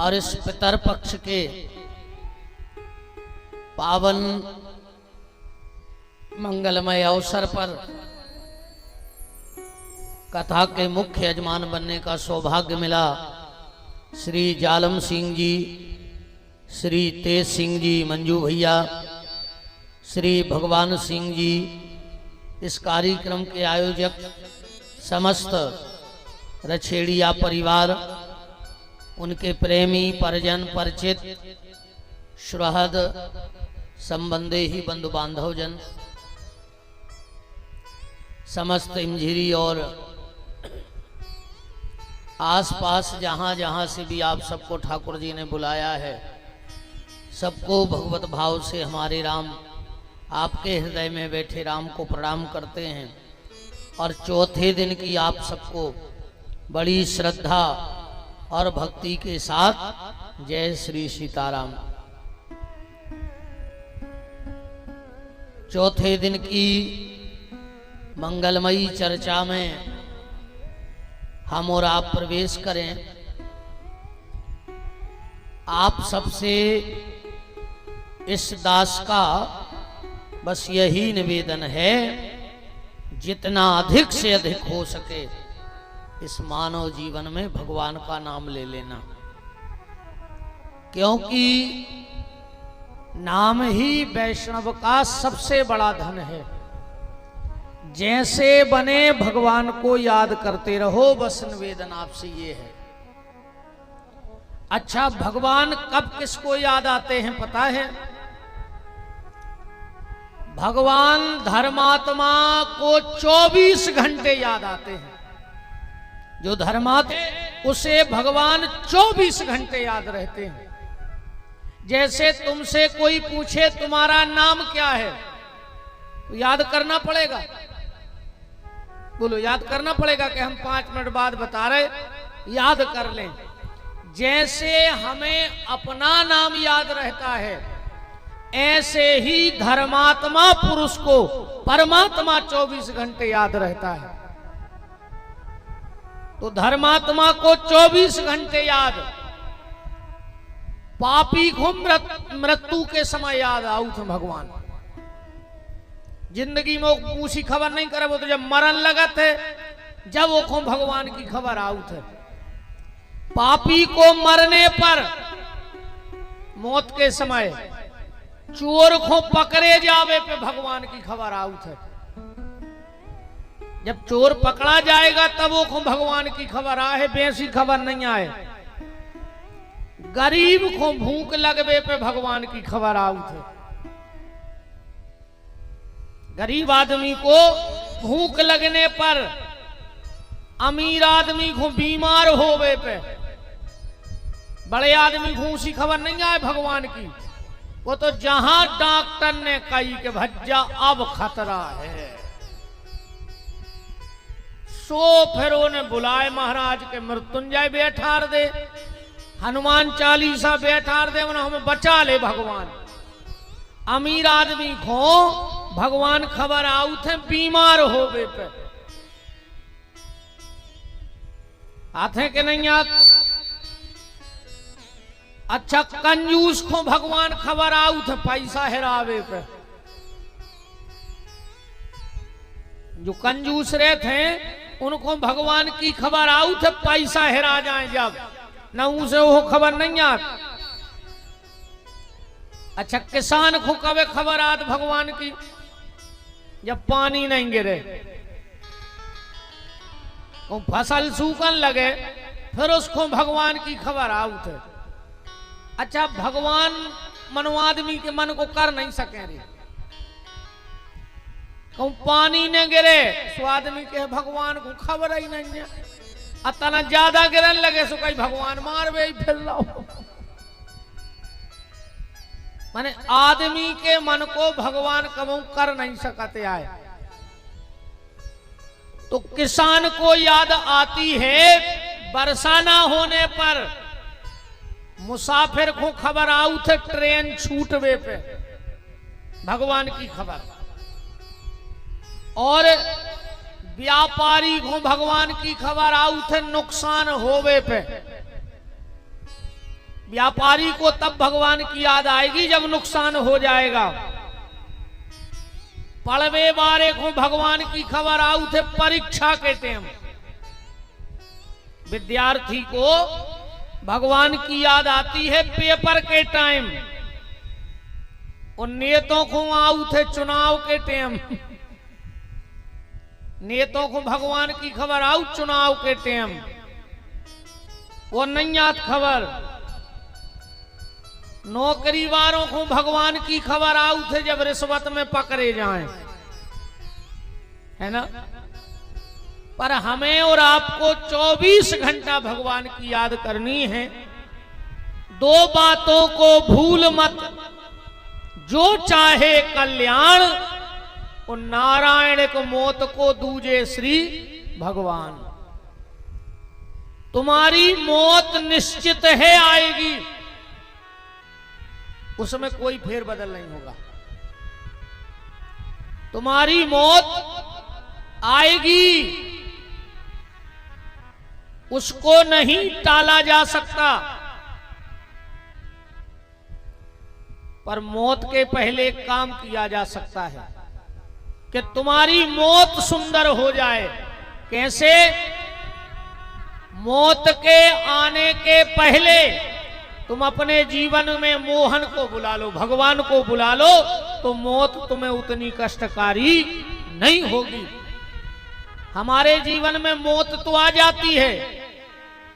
और इस पितर पक्ष के पावन मंगलमय अवसर पर कथा के मुख्य यजमान बनने का सौभाग्य मिला। श्री जालम सिंह जी, श्री तेज सिंह जी, मंजू भैया, श्री भगवान सिंह जी, इस कार्यक्रम के आयोजक, समस्त रछेड़िया परिवार, उनके प्रेमी, परिजन, परिचित, सुहृद, संबंधी ही बंधु बांधव जन, समस्त इंजीरी और आसपास जहां जहां से भी आप सबको ठाकुर जी ने बुलाया है, सबको भगवत भाव से हमारे राम, आपके हृदय में बैठे राम को प्रणाम करते हैं। और चौथे दिन की आप सबको बड़ी श्रद्धा और भक्ति के साथ जय श्री सीताराम। चौथे दिन की मंगलमयी चर्चा में हम और आप प्रवेश करें। आप सबसे इस दास का बस यही निवेदन है, जितना अधिक से अधिक हो सके इस मानव जीवन में भगवान का नाम ले लेना, क्योंकि नाम ही वैष्णव का सबसे बड़ा धन है। जैसे बने भगवान को याद करते रहो, बस निवेदन आपसे ये है। अच्छा, भगवान कब किसको याद आते हैं पता है? भगवान धर्मात्मा को 24 घंटे याद आते हैं। जो धर्मात्मा, उसे भगवान 24 घंटे याद रहते हैं। जैसे तुमसे कोई पूछे तुम्हारा नाम क्या है, तो याद करना पड़ेगा। बोलो, याद करना पड़ेगा कि हम 5 मिनट बाद बता रहे, याद कर लें। जैसे हमें अपना नाम याद रहता है, ऐसे ही धर्मात्मा पुरुष को परमात्मा 24 घंटे याद रहता है। तो धर्मात्मा को 24 घंटे याद, पापी को मृत्यु के समय याद आउत भगवान। जिंदगी में पूछी खबर नहीं करे, वो तो जब मरण लगत है, जब वो को भगवान की खबर आउत है। पापी को मरने पर, मौत के समय, चोर को पकड़े जावे पे भगवान की खबर आउत है। जब चोर पकड़ा जाएगा तब वो को भगवान की खबर आए, बेसी खबर नहीं आए। गरीब को भूख लगवे पे भगवान की खबर आउत है। गरीब आदमी को भूख लगने पर, अमीर आदमी को बीमार होवे पे, बड़े आदमी को उसी खबर नहीं आए भगवान की। वो तो जहां डॉक्टर ने कही कि भज्जा अब खतरा है, सो फिर उन्हें बुलाए महाराज के मृत्युंजय बैठार दे, हनुमान चालीसा बैठार दे, उन्हें हमें बचा ले भगवान। अमीर आदमी को भगवान खबर आउ थे बीमार होवे पे, आते कि नहीं आते? अच्छा, कंजूस को भगवान खबर आउ थे पैसा हेरावे पे। जो कंजूस रहते हैं उनको भगवान की खबर आउ थे पैसा हेरा जाए जब, न उसे वो खबर नहीं आती। अच्छा, किसान को कभी खबर आत भगवान की? जब पानी नहीं गिरे, वो फसल सूखन लगे, फिर उसको भगवान की खबर आउत है। अच्छा, भगवान मनो आदमी के मन को कर नहीं सके रे, कहूं पानी न गिरे, सो आदमी के भगवान को खबर ही नहीं है। अतना ज्यादा गिरन लगे सो कहीं भगवान मार बे फिर लो। माने आदमी के मन को भगवान कबू कर नहीं सकते आए। तो किसान को याद आती है वर्षा ना होने पर, मुसाफिर को खबर आउ थे ट्रेन छूटवे पे, भगवान की खबर। और व्यापारी को भगवान की खबर आउ थे नुकसान होवे पे, व्यापारी को तब भगवान की याद आएगी जब नुकसान हो जाएगा। पढ़वे बारे को भगवान की खबर आऊ थे परीक्षा के टाइम। विद्यार्थी को भगवान की याद आती है पेपर के टाइम। उन नेताओं को आऊ थे चुनाव के टाइम। नेताओं को भगवान की खबर आऊ चुनाव के टाइम, वो नहीं याद खबर। नौकरी वालों को भगवान की खबर आऊ थे जब रिश्वत में पकड़े जाएं, है ना। पर हमें और आपको 24 घंटा भगवान की याद करनी है। दो बातों को भूल मत, जो चाहे कल्याण, और नारायण को मौत को दूजे श्री भगवान। तुम्हारी मौत निश्चित है आएगी, उसमें कोई फेरबदल नहीं होगा। तुम्हारी मौत आएगी, उसको नहीं टाला जा सकता। पर मौत के पहले एक काम किया जा सकता है कि तुम्हारी मौत सुंदर हो जाए। कैसे? मौत के आने के पहले तुम अपने जीवन में मोहन को बुला लो, भगवान को बुला लो, तो मौत तुम्हें उतनी कष्टकारी नहीं होगी। हमारे जीवन में मौत तो आ जाती है,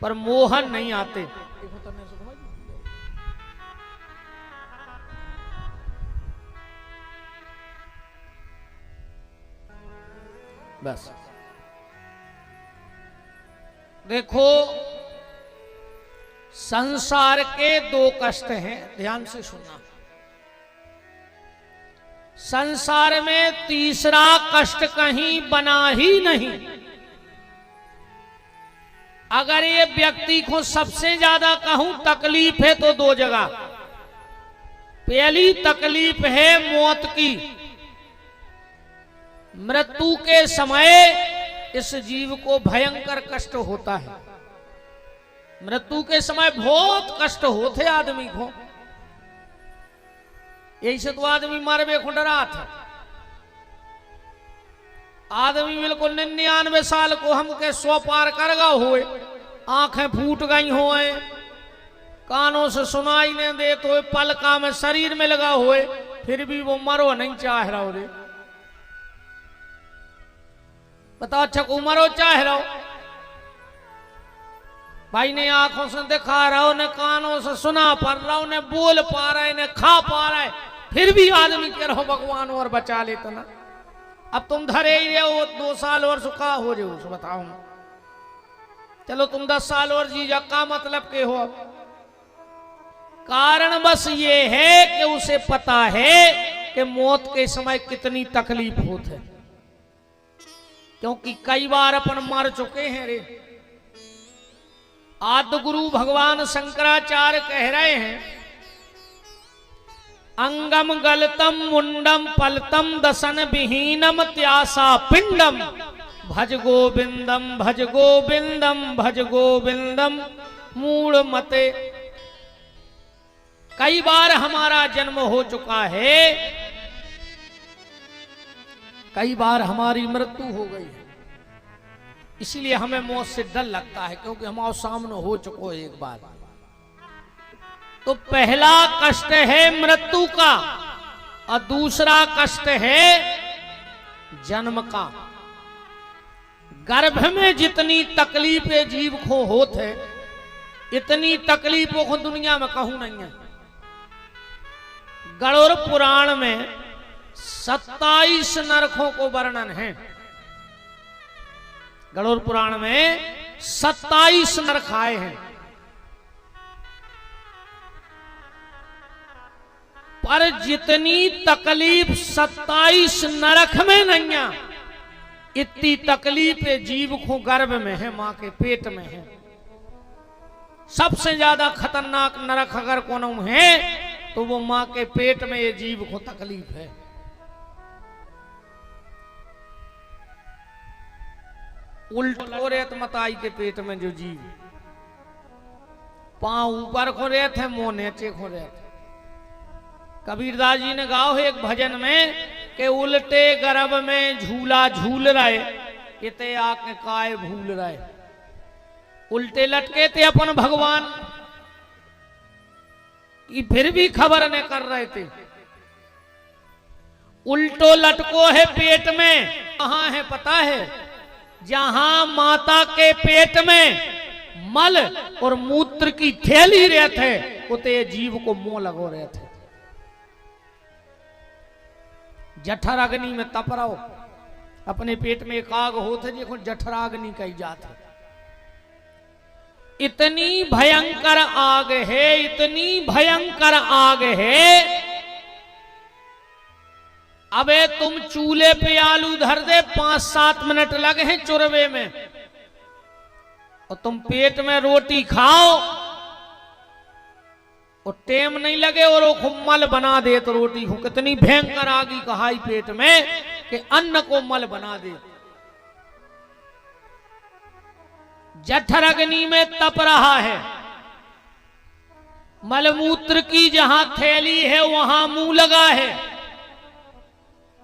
पर मोहन नहीं आते। बस देखो, संसार के दो कष्ट हैं, ध्यान से सुनना। संसार में तीसरा कष्ट कहीं बना ही नहीं। अगर ये व्यक्ति को सबसे ज्यादा कहूं तकलीफ है तो दो जगह। पहली तकलीफ है मौत की। मृत्यु के समय इस जीव को भयंकर कष्ट होता है। मृत्यु के समय बहुत कष्ट होते आदमी को। यही से तो आदमी मरबे को डरा था। आदमी बिल्कुल 99 साल को हमके 100 पार कर गा हुए, आंखें फूट गई हुए, कानों से सुनाई नहीं दे तो पलका में शरीर में लगा हुए, फिर भी वो मरो नहीं चाह रहा रे। बताओ, अच्छा को मरो चाह रहा हो? भाई ने आंखों से दिखा रहा हो, ने कानों से सुना पा रहा हो, ने बोल पा रहा है, ने खा पा रहा है, फिर भी आदमी कह रहा हो भगवान और बचा लेता ना। अब तुम धरे ही रहो 2 साल और सुखा हो जाओ, बताओ। चलो तुम 10 साल और जी जा, का मतलब के हो? कारण बस ये है कि उसे पता है कि मौत के समय कितनी तकलीफ होती है, क्योंकि कई बार अपन मर चुके हैं रे। आदि गुरु भगवान शंकराचार्य कह रहे हैं, अंगम गलतम मुंडम पलतम दसन विहीनम त्यासा पिंडम भज गोविंदम भज गोविंदम भज गोविंदम मूढ़ मते। कई बार हमारा जन्म हो चुका है, कई बार हमारी मृत्यु हो गई है, इसीलिए हमें मौत से डर लगता है, क्योंकि हमारे सामने हो चुको है एक बार। तो पहला कष्ट है मृत्यु का, और दूसरा कष्ट है जन्म का। गर्भ में जितनी तकलीफें जीव को होते, इतनी तकलीफों को दुनिया में कहूं नहीं है। गरुड़ पुराण में 27 नरकों को वर्णन है। गरुड़ पुराण में 27 नरक आए हैं, पर जितनी तकलीफ 27 नरक में नहीं है, इतनी तकलीफ जीव को गर्भ में है, मां के पेट में है। सबसे ज्यादा खतरनाक नरक अगर कोनो है तो वो मां के पेट में ये जीव को तकलीफ है। उल्ट रेत मताई के पेट में जो जीव, पांव ऊपर खोरे थे, मुंह नीचे खोरे थे। कबीरदास जी ने गाओ है एक भजन में कि उल्टे गर्भ में झूला झूल रहे, किते आके काय भूल रहे। उल्टे लटके थे अपन भगवान की, फिर भी खबर न कर रहे थे। उल्टो लटको है पेट में, कहां है पता है? जहां माता के पेट में मल और मूत्र की थैली रहे थे, उते जीव को मुंह लगो रहे थे। जठर अग्नि में तप रहो, अपने पेट में एक आग होते देखो जठराग्नि कही जाते। इतनी भयंकर आग है, इतनी भयंकर आग है। अबे तुम चूल्हे पे आलू धर दे, 5-7 मिनट लगे हैं चुरवे में, और तुम पेट में रोटी खाओ और टेम नहीं लगे और वो मल बना दे तो रोटी को। कितनी भयंकर आगी कहाई पेट में कि अन्न को मल बना दे। जठर अग्नि में तप रहा है, मलमूत्र की जहां थैली है वहां मुंह लगा है।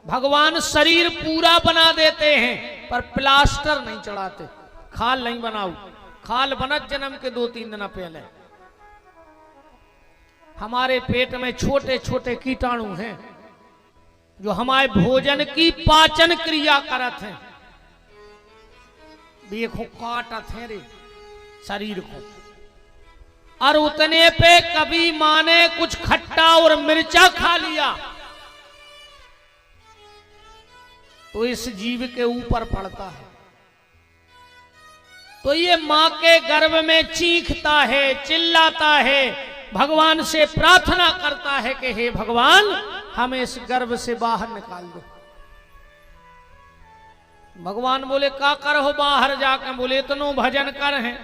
भगवान शरीर पूरा बना देते हैं पर प्लास्टर नहीं चढ़ाते, खाल नहीं बनाओ। खाल बनत जन्म के 2-3 दिन पहले। हमारे पेट में छोटे छोटे कीटाणु हैं जो हमारे भोजन की पाचन क्रिया करत हैं। देखो काटत है रे शरीर को, और उतने पे कभी माँ ने कुछ खट्टा और मिर्चा खा लिया तो इस जीव के ऊपर पड़ता है। तो ये मां के गर्भ में चीखता है, चिल्लाता है, भगवान से प्रार्थना करता है कि हे भगवान हमें इस गर्भ से बाहर निकाल दो। भगवान बोले का कर हो बाहर जाकर? बोले इतनो भजन कर हैं,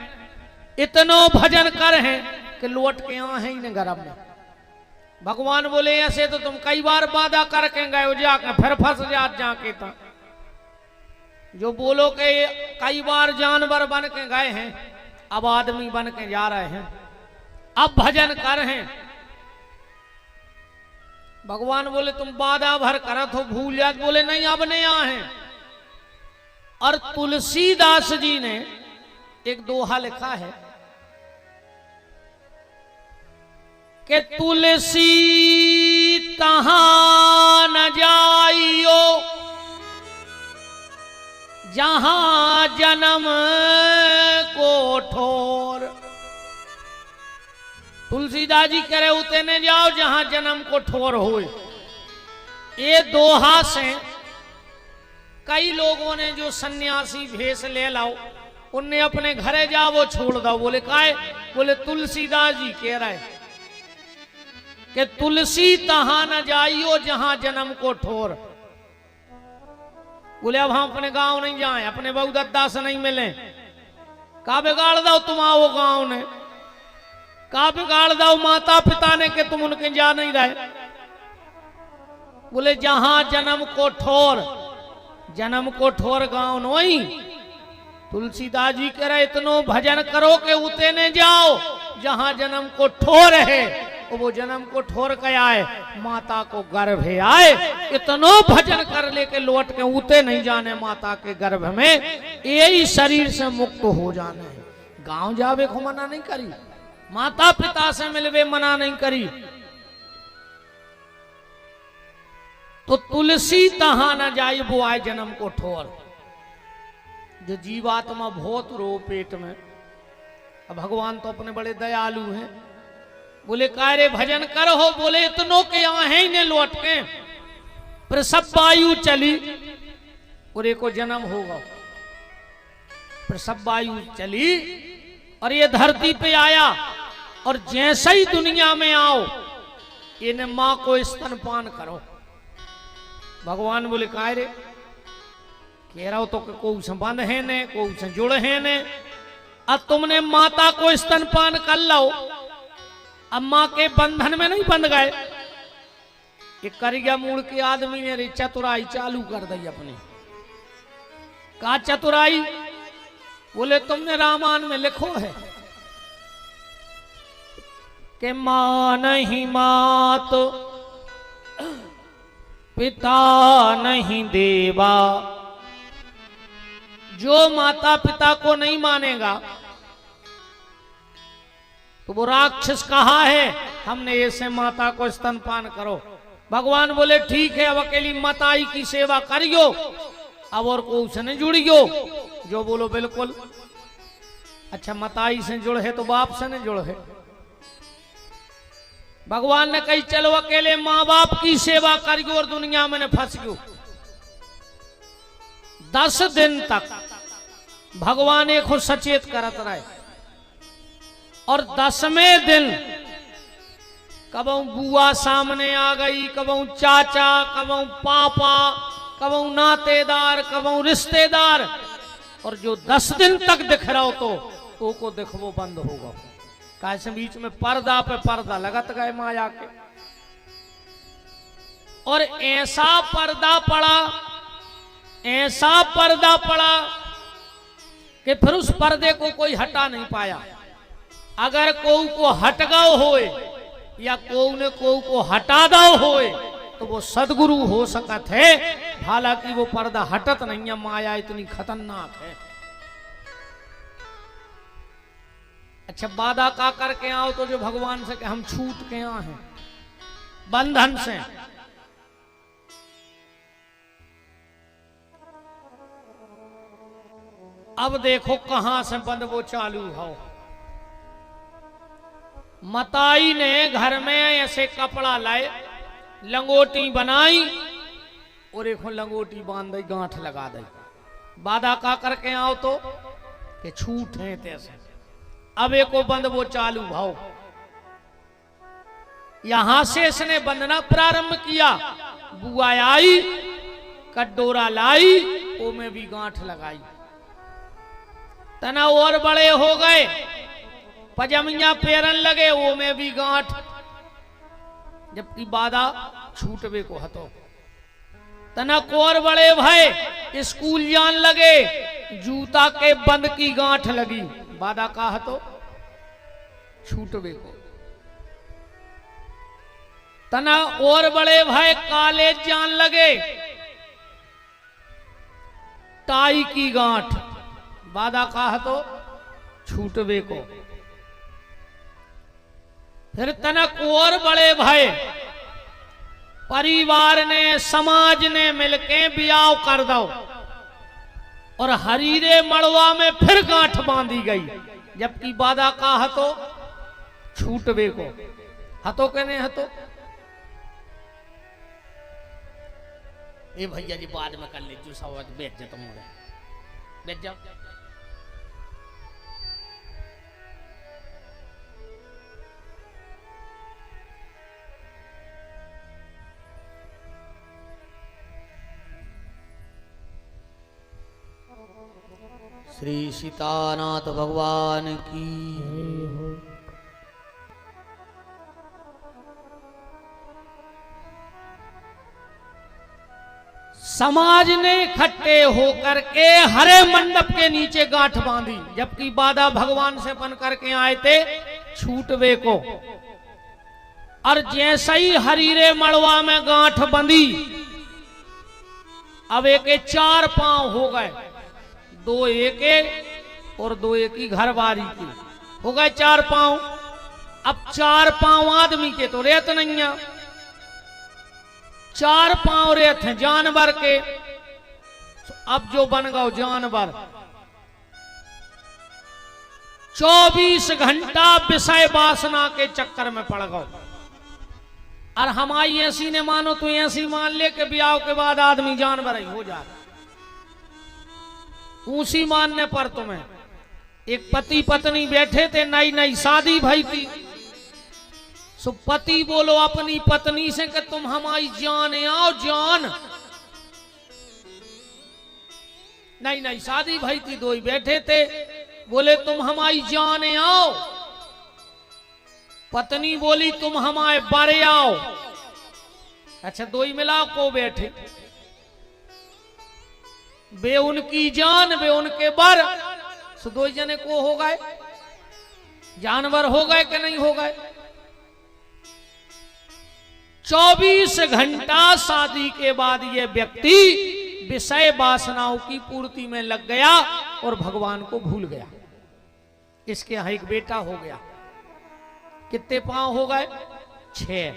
इतनो भजन कर हैं कि लौट के आ है इन गर्भ में। भगवान बोले ऐसे तो तुम कई बार वादा करके गए हो, जाके फिर फंस जाके था। जो बोलो कि कई बार जानवर बन के गए हैं, अब आदमी बन के जा रहे हैं, अब भजन कर हैं। भगवान बोले तुम वादा भर करत हो, भूल जात। बोले नहीं अब नहीं आ हैं। और तुलसीदास जी ने एक दोहा लिखा है कि तुलसी तहां न जाइयो जहां जन्म को ठोर। तुलसीदास जी कह रहे उते ने जाओ जहां जन्म को ठोर हो। ये दोहा से कई लोगों ने जो सन्यासी भेष ले लाओ, उनने अपने घरे जाओ वो छोड़ दो। बोले काहे? बोले तुलसीदास जी कह रहे कि तुलसी तहां न जाइयो जहां जन्म को ठोर। बोले अब हम अपने गांव नहीं जाए, अपने बहु दद्दा से नहीं मिले। का बिगाड़ दो तुम आओ गांव ने, का बिगाड़ दो माता पिता ने कि तुम उनके जा नहीं रहे। बोले जहां जन्म को ठोर, जन्म को ठोर गांव नोई। तुलसीदास जी कह रहे इतनो भजन करो कि उते ने जाओ जहां जन्म को ठोर है। वो जन्म को ठोर के आए, माता को गर्भ है आए। इतनो भजन कर ले के लौट के उते नहीं जाने माता के गर्भ में, यही शरीर से मुक्त हो जाने है। गांव जावे को मना नहीं करी, माता पिता से मिलवे मना नहीं करी। तो तुलसी तहां न जाई वो आए जन्म को ठोर। जो जीवात्मा बहुत रो पेट में, अब भगवान तो अपने बड़े दयालु हैं। बोले कारे भजन कर हो? बोले इतनों के यहाँ है इन्हें लौट के प्रसव वायु चली और एक को जन्म होगा। प्रसव वायु चली और ये धरती पे आया, और जैसे ही दुनिया में आओ इन्हें माँ को स्तनपान करो। भगवान बोले काय रे कह रहा हो तो कोई संबंध है ने, कोई से जुड़ है ने। अब तुमने माता को स्तनपान कर लो, अब माँ के बंधन में नहीं बंध गए। ये करिया मूड के आदमी ने रे चतुराई चालू कर दी अपनी। का चतुराई? बोले तुमने रामायण में लिखो है कि मां नहीं मात, पिता नहीं देवा। जो माता पिता को नहीं मानेगा तो वो राक्षस कहा है, हमने ऐसे माता को स्तनपान करो। भगवान बोले ठीक है, अब अकेली माताई की सेवा करियो, अब और को उसने जुड़ियो। जो बोलो बिल्कुल। अच्छा, माताई से जुड़ है तो बाप से नहीं जुड़ है। भगवान ने कही चलो अकेले माँ बाप की सेवा करियो और दुनिया में फंस गयो। 10 दिन तक भगवान एक को सचेत करत रहे और 10वें दिन कबहू बुआ सामने आ गई, कबहू चाचा, कबहू पापा, कबहू नातेदार, कबहू रिश्तेदार, और जो 10 दिन तक दिख रहा हो तो को दिखवो बंद होगा। कैसे बीच में पर्दा पे पर्दा लगत गए माया के, और ऐसा पर्दा पड़ा, ऐसा पर्दा पड़ा कि फिर उस पर्दे को कोई हटा नहीं पाया। अगर कोई को हट गओ होए या कोई ने कोई को हटा दो होए तो वो सदगुरु हो सकत है। हालांकि वो पर्दा हटत नहीं है, माया इतनी खतरनाक है। अच्छा, वादा का करके आओ तो जो भगवान से कि हम छूट के आए हैं बंधन से। अब देखो कहां से बंद वो चालू हो। मताई ने घर में ऐसे कपड़ा लाए, लंगोटी बनाई और देखो लंगोटी बांध दी, गांठ लगा दी। वादा का करके आओ तो कि छूट है तैसे। अब एको बंद वो चालू भाव। यहां से इसने बंधना प्रारंभ किया। बुआ आई, कटोरा लाई, वो में भी गांठ लगाई। तना और बड़े हो गए, पजमिया पेरन लगे, वो में भी गांठ। जबकि बाधा छूटवे को हतो। तना और बड़े भय, स्कूल जान लगे, जूता के बंद की गांठ लगी। बाधा का हतो छूटवे को। तना और बड़े भय, कॉलेज जान लगे, टाई की गांठ। बाधा का हतो छूटवे को। फिर तनक और बड़े भय, परिवार ने समाज ने मिलके ब्याह कर दो और हरीरे मड़वा में फिर गांठ बांधी गई। जबकि बाधा का हतो छूटवे को। हतो के नहीं हतो। ए भैया जी बाद में कर लीजिए, सब बैठ जाओ, तुम बैठ जाओ। श्री सीतानाथ भगवान की। समाज ने इकट्ठे होकर के हरे मंडप के नीचे गांठ बांधी। जबकि बाधा भगवान से बन करके आए थे छूटवे को। और जैसे ही हरीरे मड़वा में गांठ बंधी, अब एक 4 पांव हो गए। 2 एक और 2 एक ही घरवारी की हो गए 4 पांव। अब 4 पांव आदमी के तो रेत नहीं है, 4 पांव रेत हैं जानवर के। अब जो बन गए जानवर, 24 घंटा विषय वासना के चक्कर में पड़ गए। और हमारी ऐसी ने मानो तो ऐसी मान ले कि ब्याह के बाद आदमी जानवर ही हो जाता। ऊंची मानने पर तुम्हें एक पति पत्नी बैठे थे, नई नई शादी भई थी। सो पति बोलो अपनी पत्नी से कि तुम हमारी जान आओ जान। नई नई शादी भई थी, 2 ही बैठे थे, बोले तुम हमारी जान आओ। पत्नी बोली तुम हमारे बारे आओ। अच्छा, 2 ही मिला को बैठे, वे उनकी जान वे उनके बर। सो 2 जने को हो गए, जानवर हो गए कि नहीं हो गए। 24 घंटा शादी के बाद ये व्यक्ति विषय वासनाओं की पूर्ति में लग गया और भगवान को भूल गया। इसके यहां एक बेटा हो गया। कितने पांव हो गए? 6।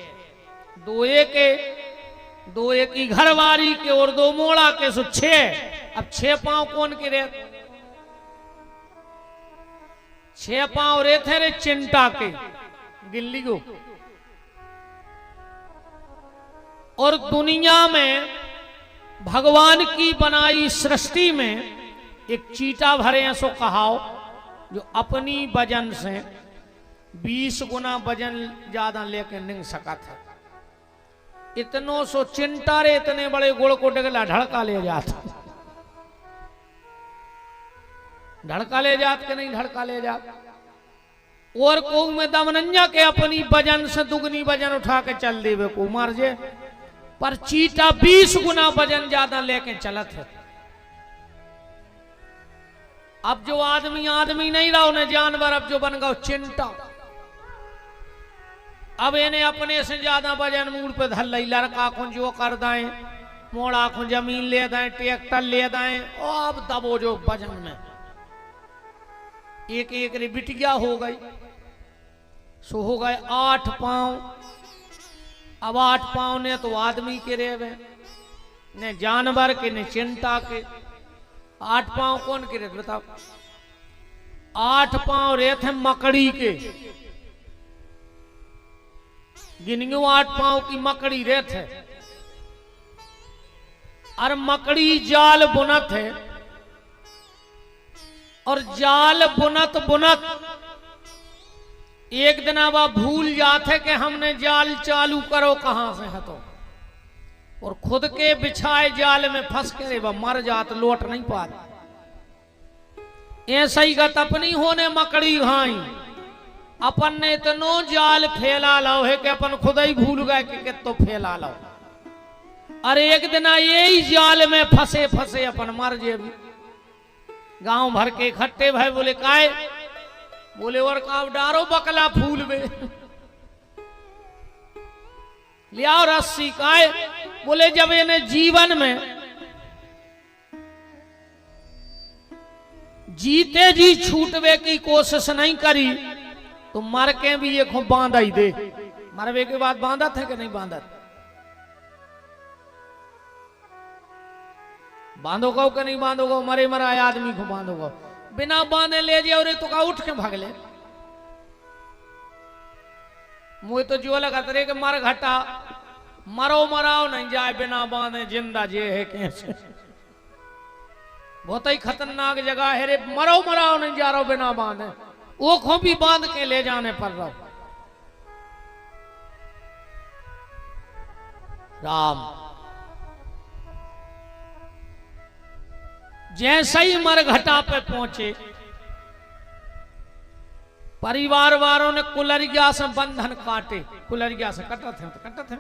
2 एक ही घरवारी के और 2 मोड़ा के, सो 6। अब 6 पांव कौन के रहे? 6 पांव रहे थे रे चिंटा के, गिल्ली को। और दुनिया में भगवान की बनाई सृष्टि में एक चीटा भरे हैं, सो कहाओ, जो अपनी वजन से 20 गुना वजन ज्यादा लेके नहीं सका था। इतनो सो चिंटा रे, इतने बड़े गुड़ को डगला ढड़का ले जाता। ढड़का ले जात के नहीं ढड़का ले जात। और को में दमनंजा के अपनी वजन से दुगनी वजन उठा के चल देवे को मार जे, पर चीटा 20 गुना वजन ज्यादा लेके चलत है। अब जो आदमी नहीं रहा उन्हें जानवर, अब जो बन गया चिंटा। अब इन्हें अपने से ज्यादा वजन मूड पे धर ली। लड़का को जो कर दाए, मोड़ा को जमीन ले दाए, ट्रैक्टर ले दाए, और अब दबो जो वजन में एक एक रे बिटिया हो गई। सो हो गए 8 पांव। अब 8 पांव ने तो आदमी के रेवे, ने जानवर के, ने चिंता के। 8 पांव कौन के रेत बताओ? 8 पांव रहे थे मकड़ी के। गिनियो 8 पांव की मकड़ी रहे थे। और मकड़ी जाल बुनत है, और जाल बुनत बुनत एक दिन अब भूल जाते कि हमने जाल चालू करो कहां से है, तो और खुद के बिछाए जाल में फंस के रे मर जात, लौट नहीं पाते। ऐसा ही गत अपनी होने मकड़ी घाई। अपन ने इतनो जाल फैला लो है कि अपन खुद ही भूल गए कि तो फैला लो। अरे एक दिन यही जाल में फंसे फंसे अपन मर जे भी। गांव भर के इकट्ठे भाई बोले काय? बोले और का डारो बकला फूल में लियाओ रस्सी। काय? बोले जब इन्हें जीवन में जीते जी छूटवे की कोशिश नहीं करी तो मर के भी ये खूब बांधा ही दे। मरवे के बाद बांधा थे कि नहीं बांधा? बांधो गो कि नहीं बांधो गो? मरे मरा आदमी को बांधो गो। बिना बांधे ले जाओ रे तो का उठ के भाग ले। मुझे तो जो लगा तेरे के मर घटा, मरो मराओ नहीं जाए बिना बांधे, जिंदा जे है कैसे। बहुत ही खतरनाक जगह है रे। मरो मराओ नहीं जा रहा बिना बांधे, वो को भी बांध के ले जाने पर रहो। राम जैसे ही मरघटा पे पहुंचे, परिवार वालों ने कुलरिया से बंधन काटे। कुलरिया से कटत है तो कटत है।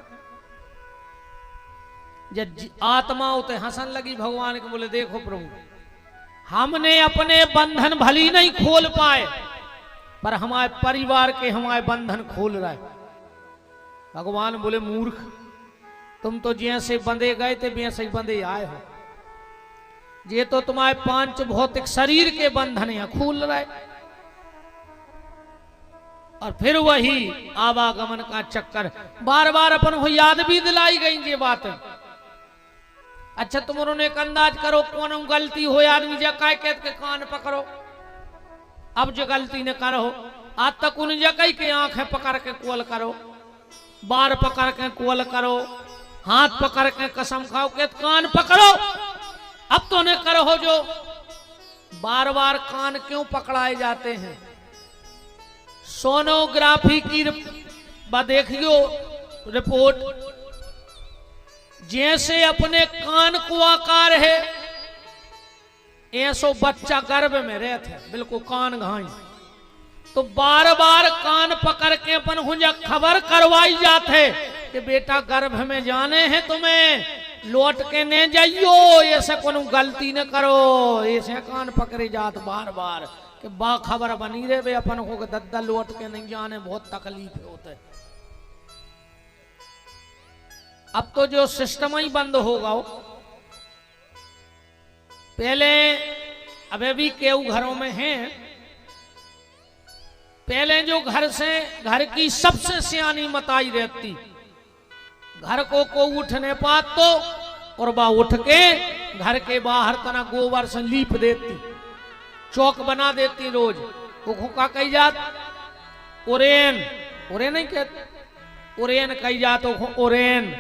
जब आत्मा उते हंसन लगी भगवान को, बोले देखो प्रभु, हमने अपने बंधन भली नहीं खोल पाए, पर हमारे परिवार के हमारे बंधन खोल रहे। भगवान बोले मूर्ख, तुम तो जैसे बंधे गए थे वैसे ही बंधे आए हो। ये तो तुम्हारे 5 भौतिक शरीर के बंधन यहां खोल रहे। और फिर वही आवागमन का चक्कर बार बार अपन को याद भी दिलाई गई ये बात। अच्छा तुम उन्होंने एक अंदाज करो कौन गलती हो आदमी जकाय कहते के कान पकड़ो। अब जो गलती न करो, आज तक उन जगह के आंखें पकड़ के कोल करो, बार पकड़ के कोल करो, हाथ पकड़ के कसम खाओ के कान पकड़ो। अब तो ने करो जो बार बार कान क्यों पकड़ाए जाते हैं? सोनोग्राफी की देखियो रिपोर्ट, जैसे अपने कान को आकार है ऐसो बच्चा गर्भ में रहते बिल्कुल कान घाई, तो बार बार कान पकड़ के अपन हुंजा खबर करवाई जाते कि बेटा गर्भ में जाने हैं तुम्हें, लौट के न जाइयो, ऐसे कोनो गलती न करो। ऐसे कान पकड़े जात बार बार कि बा खबर बनी रहे वे अपन को दद्दा लौट के नहीं जाने, बहुत तकलीफ होते। अब तो जो सिस्टम ही बंद होगा। पहले अबे भी केऊ घरों में हैं, पहले जो घर की सबसे सियानी मताई रहती, घर को उठने पात तो और बा उठ के घर के बाहर तना गोबर से लीप देती, चौक बना देती रोज। वो का कही जात ओरेन, ओरेन नहीं कहते, ओरेन कही जात ओरेन।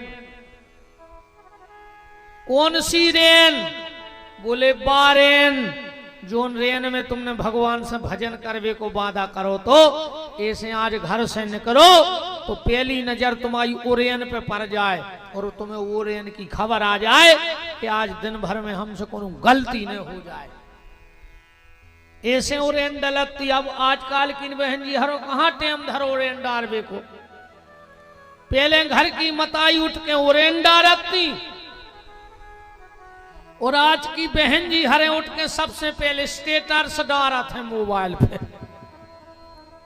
कौन सी रेन? बोले बारेन। जोन रेन में तुमने भगवान से भजन करवे को वादा करो तो ऐसे आज घर से निकलो तो पहली नजर तुम्हारी ओरेन पे पड़ जाए और तुम्हें ओरेन की खबर आ जाए कि आज दिन भर में हमसे कोई गलती न हो जाए। ऐसे ओरेन डलती। अब आजकल की बहन जी हरो कहाँ टेम धरो ओरेन डालवे को। पहले घर की मताई उठ के ओरेन डालती और आज की बहन जी हरे उठ के सबसे पहले स्टेटस डाला थे मोबाइल पे।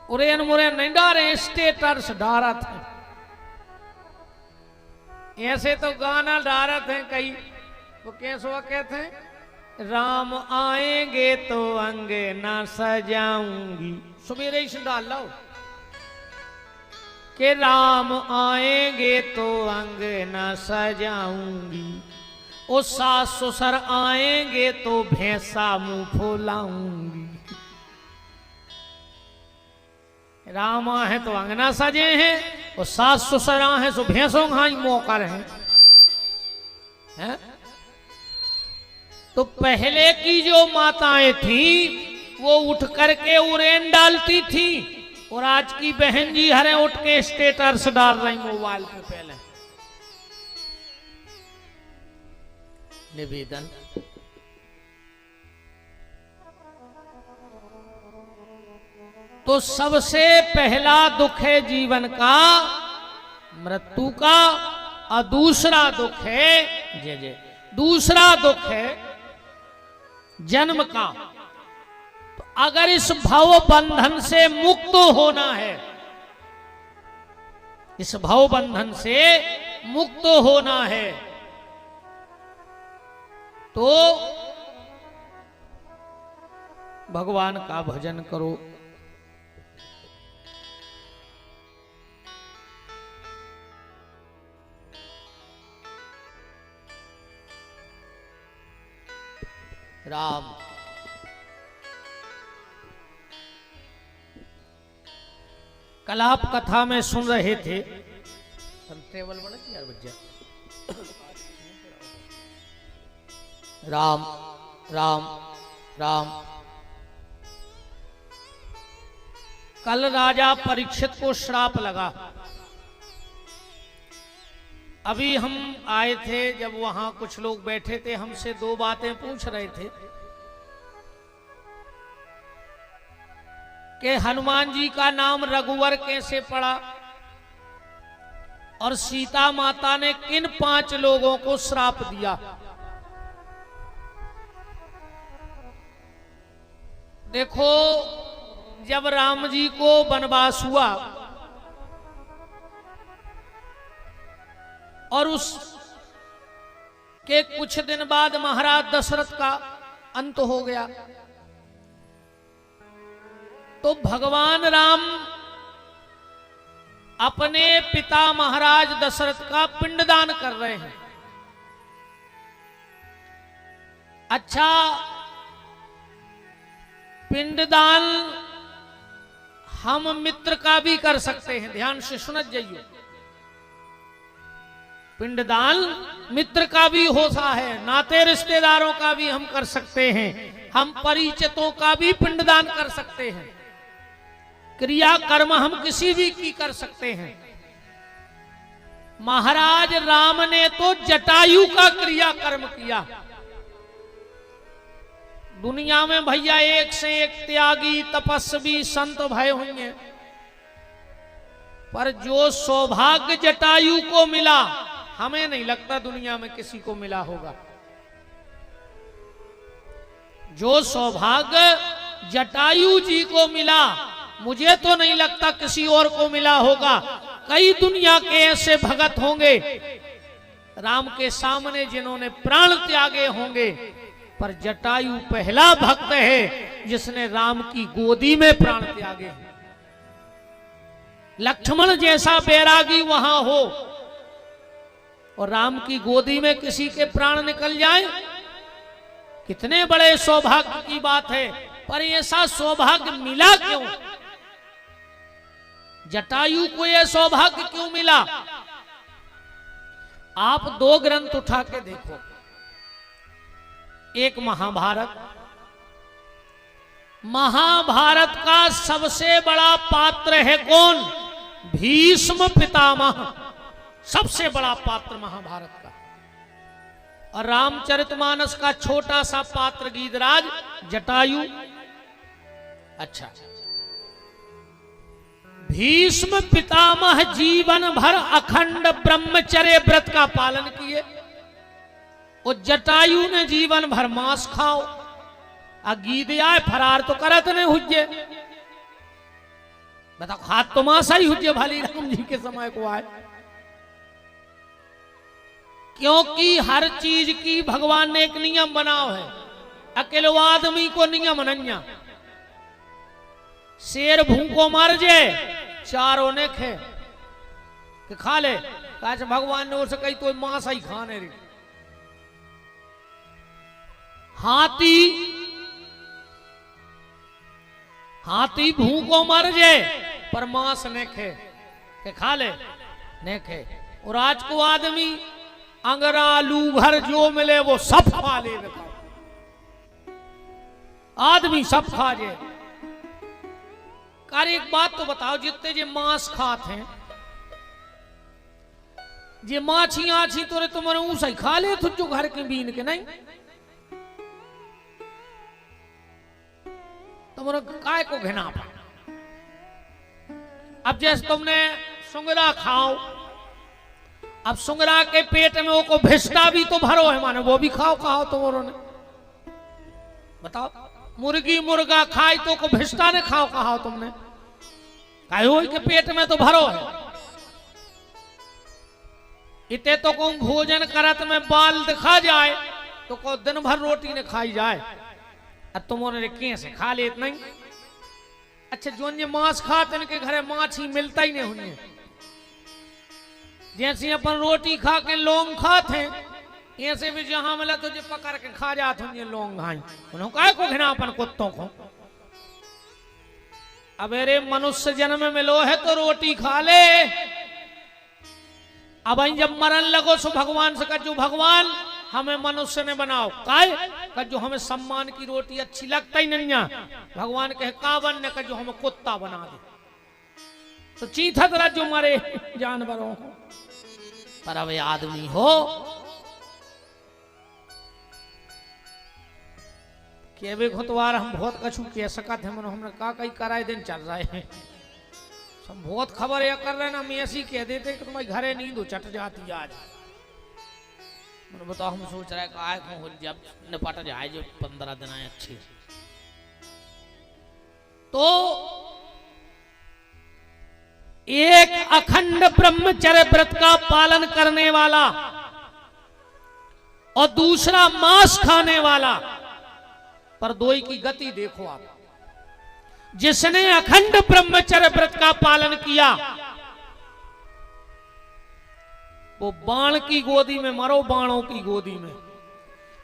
उरेन मुरेन नहीं डाले, स्टेटस डाला थे। ऐसे तो गाना डाला थे कई, वो कैसे कहते हैं, राम आएंगे तो अंगे ना सजाऊंगी। सवेरे ही डाल लो कि राम आएंगे तो अंगे ना सजाऊंगी, ओ सास ससुर आएंगे तो भैंसा मुंह फुलाऊंगी। रामा है तो अंगना सजे हैं और सास ससुर है सो भैंसों का ही मौका रहे हैं। तो पहले की जो माताएं थी वो उठ करके उरेन डालती थी और आज की बहन जी हरे उठ के स्टेटस डाल रही मोबाइल पे। पहले निवेदन, तो सबसे पहला दुख है जीवन का मृत्यु का और दूसरा दुख है दूसरा दुख है जन्म का। तो अगर इस भव बंधन से मुक्त होना है, इस भव बंधन से मुक्त होना है तो भगवान का भजन करो। राम कल आप कथा में सुन रहे थे, टेबल बना यार बच्चा। राम राम राम। कल राजा परीक्षित को श्राप लगा। अभी हम आए थे, जब वहां कुछ लोग बैठे थे, हमसे दो बातें पूछ रहे थे कि हनुमान जी का नाम रघुवर कैसे पड़ा और सीता माता ने किन 5 लोगों को श्राप दिया। देखो, जब राम जी को वनवास हुआ और उस के कुछ दिन बाद महाराज दशरथ का अंत हो गया, तो भगवान राम अपने पिता महाराज दशरथ का पिंडदान कर रहे हैं। अच्छा, पिंडदान हम मित्र का भी कर सकते हैं, ध्यान से सुनत जाइए। पिंडदान मित्र का भी होता है, नाते रिश्तेदारों का भी हम कर सकते हैं, हम परिचितों का भी पिंडदान कर सकते हैं। क्रिया कर्म हम किसी भी की कर सकते हैं। महाराज राम ने तो जटायु का क्रिया कर्म किया। दुनिया में भैया एक से एक त्यागी तपस्वी संत भय होंगे, पर जो सौभाग्य जटायु को मिला, हमें नहीं लगता दुनिया में किसी को मिला होगा। जो सौभाग्य जटायु जी को मिला, मुझे तो नहीं लगता किसी और को मिला होगा। कई दुनिया के ऐसे भगत होंगे राम के सामने जिन्होंने प्राण त्यागे होंगे, पर जटायु पहला भक्त है जिसने राम की गोदी में प्राण त्यागे। लक्ष्मण जैसा बैरागी वहां हो और राम की गोदी में किसी के प्राण निकल जाए, कितने बड़े सौभाग्य की बात है। पर ऐसा सौभाग्य मिला क्यों? जटायु को यह सौभाग्य क्यों मिला? आप दो ग्रंथ उठा के देखो। एक महाभारत, महाभारत का सबसे बड़ा पात्र है कौन? भीष्म पितामह, सबसे बड़ा पात्र महाभारत का। और रामचरितमानस का छोटा सा पात्र गीधराज, जटायु। अच्छा, भीष्म पितामह जीवन भर अखंड ब्रह्मचर्य व्रत का पालन किए और जटायु ने जीवन भर मांस खाओ। गीध आए फरार तो करत नहीं हुज्जे, बताओ हाथ तो मांसा ही हुज्जे भाली राम जी के समय को आए। क्योंकि हर चीज की भगवान ने एक नियम बनाओ है, अकेले आदमी को नियम नहीं। शेर भूखो मर जाए, चारों ने के खा ले, कहा भगवान ने उसे कही तो मांस ही खाने रही। हाथी भूखो मर जाए पर मांस ने के खा ले ने खे। और आज को आदमी अंगरा लूघर जो मिले वो सब खा ले, आदमी सब खा जाए। कार एक बात तो बताओ, जितने जे मांस खाते हैं, जे माछी आछी तो तुम्हारे ऊसा ही खा ले जो घर के बीन के नहीं, तुम्हारे काय को घिना पा। अब जैसे तुमने सुंगरा खाओ, अब सुंगरा के पेट में वो को भिष्टा भी तो भरो है, माने वो भी खाओ तुम्हारों ने। बताओ, मुर्गी मुर्गा खाई तो को भिष्टा ने खाओ कहा तुमने, कायो के पेट में तो भरो है। इते तो को भोजन करत में बाल दिखा जाए तो को दिन भर रोटी ने खाई जाए, और तुमने कैसे खा ले नहीं। अच्छा, जो ये मांस खाते इनके घरे माछ ही मिलता ही नहीं होने। जैसे अपन रोटी खा के लौंग खाते ऐसे भी जहां मिला तो जो पकड़ के खा जाते होंगे लौंग घाई। उन्होंने कहा को घिना अपन कुत्तों को। अब अरे मनुष्य जन्म मिलो है तो रोटी खा ले। अब जब मरन लगो सो भगवान से कहो, भगवान हमें मनुष्य ने बनाओ, काय जो हमें सम्मान की रोटी अच्छी लगता ही नहीं। भगवान कहे कावन ने कहो हमें कुत्ता बना दे, तो चीथा तरह जो मरे जानवरों को। पर अब आदमी हो के वे घुतवार हम बहुत कछु कह सकते हैं, हमने का कई कराए दिन चल रहे हैं, सब बहुत खबर या कर रहे ना। हम ऐसी कह देते कि तुम्हारे घरे नींद चट जाती आज। मैंने बताओ, हम सोच रहे काय हो जब निपट जाए जो 15 दिन आए अच्छे। तो एक अखंड ब्रह्मचर्य व्रत का पालन करने वाला और दूसरा मांस खाने वाला, पर दो की गति देखो आप। जिसने अखंड ब्रह्मचर्य व्रत का पालन किया वो बाण की गोदी में मरो, बाणों की गोदी में।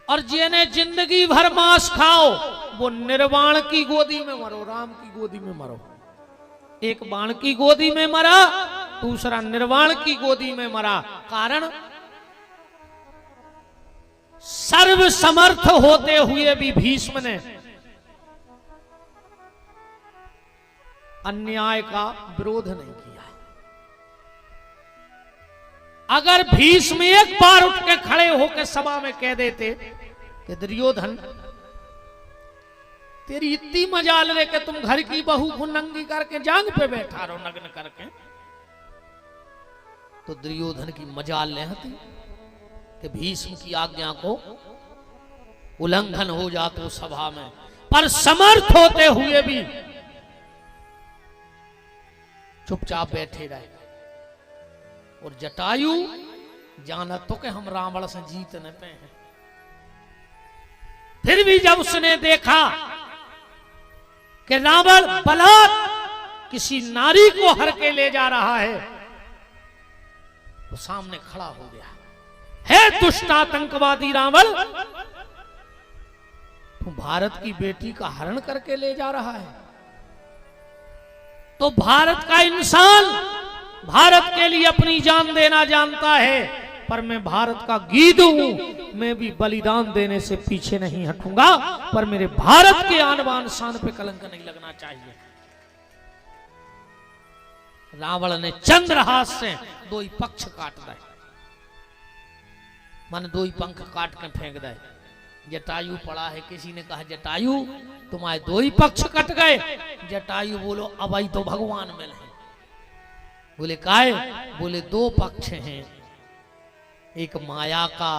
और जिन्हें जिंदगी भर मांस खाओ वो निर्वाण की गोदी में मरो, राम की गोदी में मरो। एक बाण की गोदी में मरा, दूसरा निर्वाण की गोदी में मरा। कारण सर्व समर्थ होते हुए भी भीष्म ने अन्याय का विरोध नहीं किया। अगर भीष्म एक बार उठ के खड़े होकर सभा में कह देते कि दुर्योधन तेरी इतनी मजाल ले के तुम घर की बहू को नंगी करके जांग पे बैठा रहो नग्न करके, तो दुर्योधन की मजाल ले होती कि भीष्म की आज्ञा को उल्लंघन हो जातो सभा में। पर समर्थ होते हुए भी चुपचाप बैठे रहे। और जटायु जाना तो कि हम रावण से जीत न पे हैं। फिर भी जब उसने देखा कि रावण बलात् किसी नारी को हर के ले जा रहा है, वो सामने खड़ा हो गया। है दुष्ट आतंकवादी रावण, तू भारत की बेटी का हरण करके ले जा रहा है। तो भारत का इंसान भारत के लिए अपनी जान देना जानता है, पर मैं भारत का गीध हूं, मैं भी बलिदान देने से पीछे नहीं हटूंगा, पर मेरे भारत के आन बान शान पे कलंक नहीं लगना चाहिए। रावण ने चंद्रहास से दो ही पक्ष काट दे, मन दो ही पंख काट के फेंक दे। जटायु पड़ा है, किसी ने कहा जटायु तुम्हारे दो ही पक्ष कट गए। जटायु बोलो अब आई तो भगवान मिल है। बोले काहे? बोले दो पक्ष हैं, एक माया का,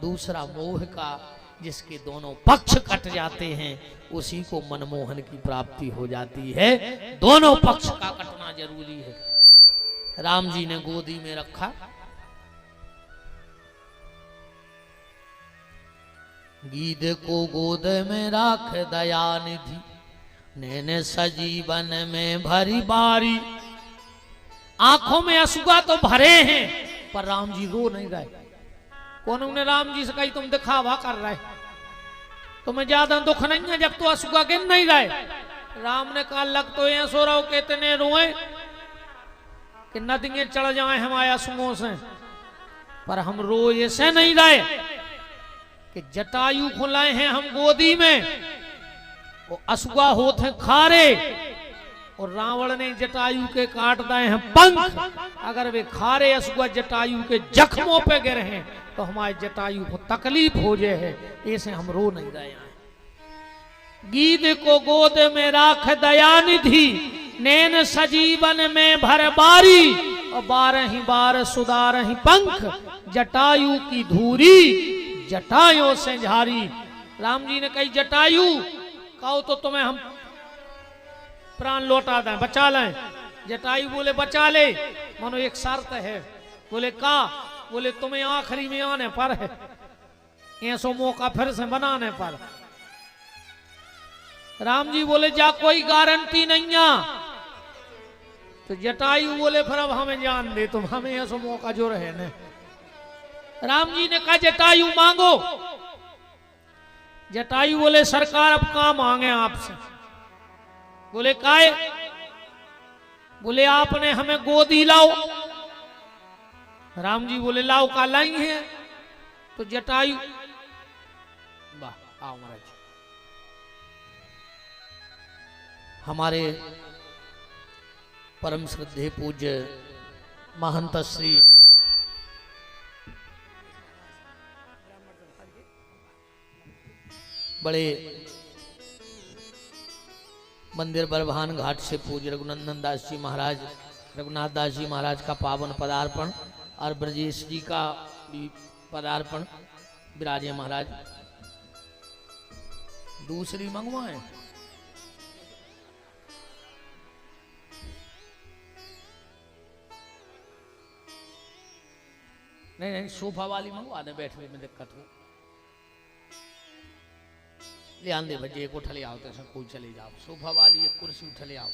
दूसरा मोह का। जिसके दोनों पक्ष कट जाते हैं उसी को मनमोहन की प्राप्ति हो जाती है। दोनों पक्ष का कटना जरूरी है। राम जी ने गोदी में रखा, गीध को गोद में राख दयानिधि, नैने सजीवन में भरी बारी। आंखों में अश्रुआ तो भरे हैं, पर राम जी रो नहीं रहे। कौन ने राम जी से कही तुम दिखावा कर रहे, तुम्हें ज्यादा दुख नहीं है जब तो अश्रुआ गिन नहीं रहे। राम ने कहा लग तो ये सो रहो के इतने रोए कि नदियां चढ़ जाए हमारे आंसुओं से, पर हम रो ऐसे नहीं रहे कि जटायु को लाए हैं हम गोदी में, वो अश्रुआ होते हैं खारे, और रावण ने जटायु के काट दिए हैं पंख। अगर वे खारे अश्रुआ जटायु के जख्मों पे गिरे हैं तो हमारे जटायु को तकलीफ हो जाए है, ऐसे हम रो नहीं रहे हैं। गीध को गोद में राख दयानिधि, नैन सजीवन में भर बारी। और 12 बार सुधारहि पंख, जटायु की धूरी जटायों से झारी। राम जी ने कही जटायु कहो तो तुम्हें हम प्राण लौटा दें, बचा लें। जटायु बोले बचा ले, मानो एक शर्त है। बोले का? बोले तुम्हें आखिरी में आने पर है, ऐसो मौका फिर से बनाने पर। राम जी बोले जा कोई गारंटी नहीं है। तो जटायु बोले फिर अब हमें जान दे, तुम हमें ऐसो मौका जो रहे ने। राम जी ने कहा जटायु मांगो। जटायु बोले सरकार अब कहां मांगे आपसे? बोले काहे? बोले आपने हमें गोदी लाओ। राम जी बोले लाओ का लाई है। तो जटायु वाह आओ महाराज, हमारे परम श्रद्धेय पूज्य महंत श्री बड़े मंदिर बरभान घाट से पूज्य रघुनंदन दास जी महाराज, रघुनाथ दास जी महाराज का पावन पदार्पण और ब्रजेश जी का भी पदार्पण विराजे महाराज। दूसरी मंगवाएं? नहीं नहीं, सोफा वाली मंगवा दे, बैठने में दिक्कत हो। ले आंदे बजे एक उठले आओ तो कोई चले जाओ। सोफा वाली एक कुर्सी उठले आओ,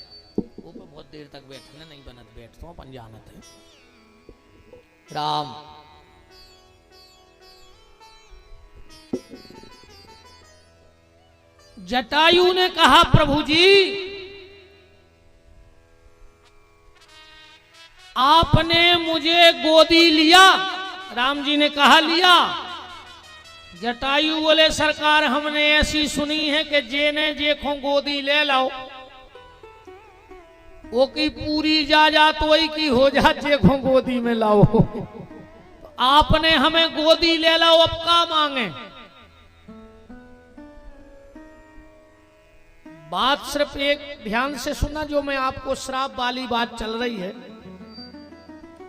वो पे बहुत देर तक बैठने नहीं बनत, बैठता हूँ अपन जानत है। राम जटायु ने कहा प्रभु जी आपने मुझे गोदी लिया। राम जी ने कहा लिया। जटायु बोले सरकार हमने ऐसी सुनी है कि जेने जेखों गोदी ले लाओ वो की पूरी जायदाद वही की हो जा, जेखों गोदी में लाओ। आपने हमें गोदी ले लाओ, अब का मांगे? बात सिर्फ एक ध्यान से सुनना, जो मैं आपको श्राप वाली बात चल रही है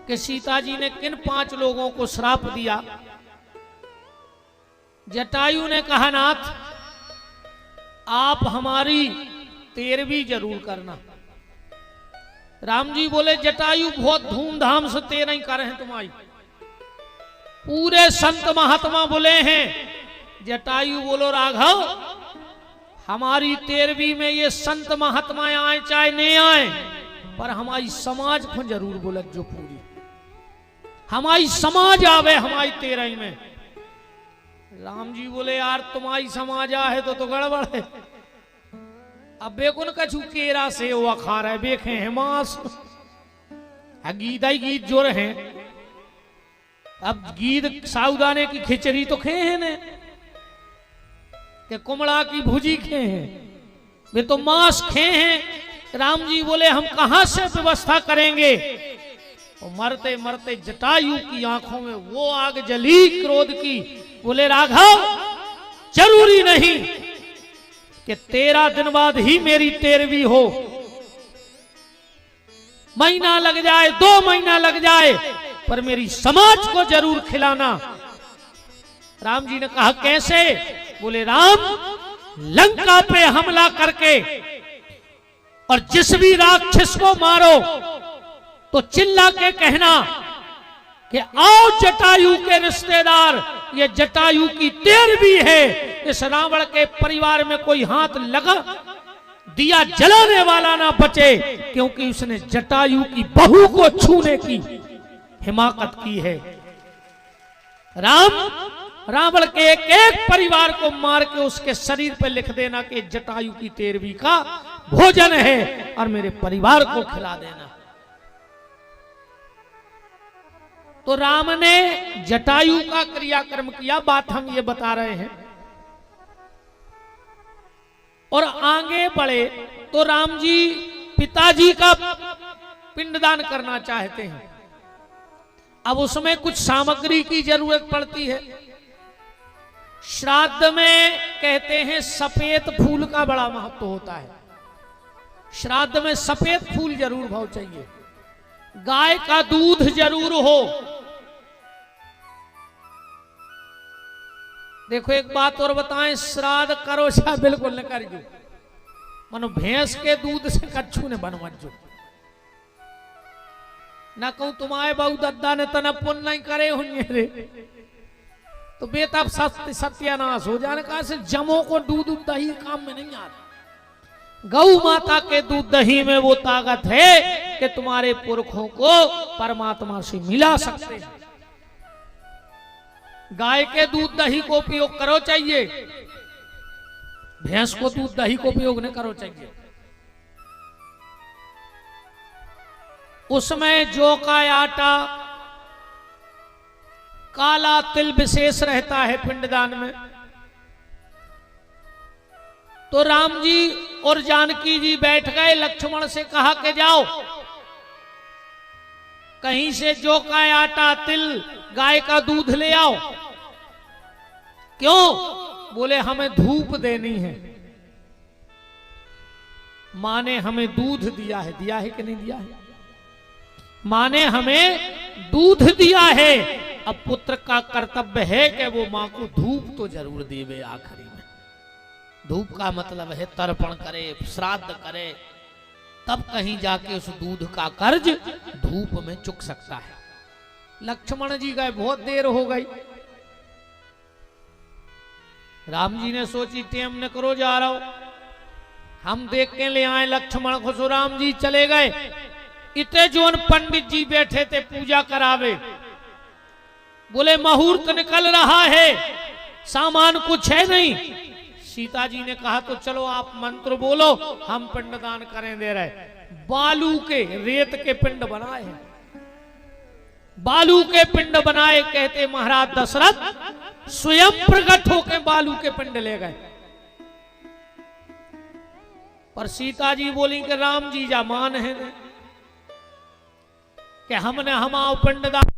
कि सीता जी ने किन 5 लोगों को श्राप दिया। जटायु ने कहा नाथ आप हमारी 13वीं जरूर करना। राम जी बोले जटायु बहुत धूमधाम से 13 ही कर रहे हैं तुम्हारी। पूरे संत महात्मा बोले हैं। जटायु बोलो राघव, हमारी 13वीं में ये संत महात्मा आए चाहे नहीं आए, पर हमारी समाज को जरूर बोलत जो पूरी हमारी समाज आवे हमारी 13वीं में। राम जी बोले यार तुम्हारी समाज आ है तो गड़बड़ है। अब बेकुन कछु केरा से वो खा रहे बेखे हैं मांस गीत ही गीत जो रहे। अब गीत साउदाने की खिचड़ी तो खे हैं ने कि कुमड़ा की भुजी खे हैं, वे तो मांस खे हैं। राम जी बोले हम कहां से व्यवस्था करेंगे। और मरते मरते जटायु की आंखों में वो आग जली क्रोध की। बोले राघव जरूरी नहीं कि 13 दिन बाद ही मेरी 13वीं हो, महीना लग जाए 2 महीना लग जाए, पर मेरी समाज को जरूर खिलाना। राम जी ने कहा कैसे। बोले राम लंका पे हमला करके और जिस भी राक्षस को मारो तो चिल्ला के कहना कि आओ जटायु के रिश्तेदार, ये जटायु की 13वीं है। इस रावण के परिवार में कोई हाथ लगा दिया जलाने वाला ना बचे, क्योंकि उसने जटायु की बहू को छूने की हिमाकत की है। रावण के एक एक परिवार को मार के उसके शरीर पर लिख देना कि जटायु की 13वीं का भोजन है और मेरे परिवार को खिला देना। तो राम ने जटायु का क्रियाक्रम किया, बात हम ये बता रहे हैं। और आगे बढ़े तो राम जी पिताजी का पिंडदान करना चाहते हैं। अब उसमें कुछ सामग्री की जरूरत पड़ती है। श्राद्ध में कहते हैं सफेद फूल का बड़ा महत्व होता है। श्राद्ध में सफेद फूल जरूर भाव चाहिए, गाय का दूध जरूर हो। देखो एक बात और बताएं, श्राद्ध करो चाहे बिल्कुल न कर जो, मनो भैंस के दूध से कच्छू ने बनवत जो ना कहूं तुम्हारे बहु दद्दा ने तना पुण्य नहीं करे होंगे रे, तो बेटा सत्यानाश हो जाने का से जमो को दूध दही काम में नहीं आता। गौ माता के दूध दही में वो ताकत है कि तुम्हारे पुरखों को परमात्मा से मिला सकते हैं। गाय के दूध दही को उपयोग करो चाहिए, भैंस को दूध दही को उपयोग नहीं करो चाहिए। उसमें जौ का आटा, काला तिल विशेष रहता है पिंडदान में। तो राम जी और जानकी जी बैठ गए, लक्ष्मण से कहा कि जाओ कहीं से जौ का आटा, तिल, गाय का दूध ले आओ। क्यों? बोले हमें धूप देनी है। मां ने हमें दूध दिया है, दिया है कि नहीं दिया है? मां ने हमें दूध दिया है, अब पुत्र का कर्तव्य है कि वो मां को धूप तो जरूर देवे। आखिरी में धूप का मतलब है तर्पण करे, श्राद्ध करे, तब कहीं जाके उस दूध का कर्ज धूप में चुक सकता है। लक्ष्मण जी गए, बहुत देर हो गई। राम जी ने सोची टेम न करो, जा रहा हो, हम देख के ले आए लक्ष्मण को। सो राम जी चले गए। इतने जोन पंडित जी बैठे थे पूजा करावे, बोले मुहूर्त निकल रहा है, सामान कुछ है नहीं। सीता जी ने कहा तो चलो आप मंत्र बोलो, हम पिंडदान करें दे रहे। बालू के, रेत के पिंड बनाए हैं, बालू के पिंड बनाए। कहते महाराज दशरथ स्वयं प्रकट होकर बालू के पिंड ले गए। पर सीता जी बोली कि राम जी जा मान है कि हमने हमारा पिंडदान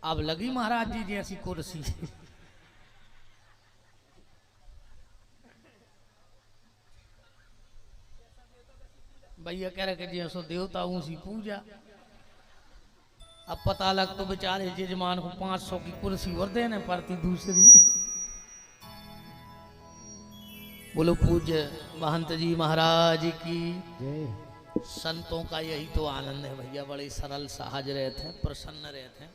अब लगी महाराज जी जैसी कुर्सी। भैया कह रहे कि जैसो देवता उसी पूजा। अब पता लग तो बेचारे जजमान को 500 की कुर्सी और देने पड़ती दूसरी। बोलो पूज्य महंत जी महाराज की। संतों का यही तो आनंद है भैया, बड़े सरल सहज रहते हैं, प्रसन्न रहते हैं।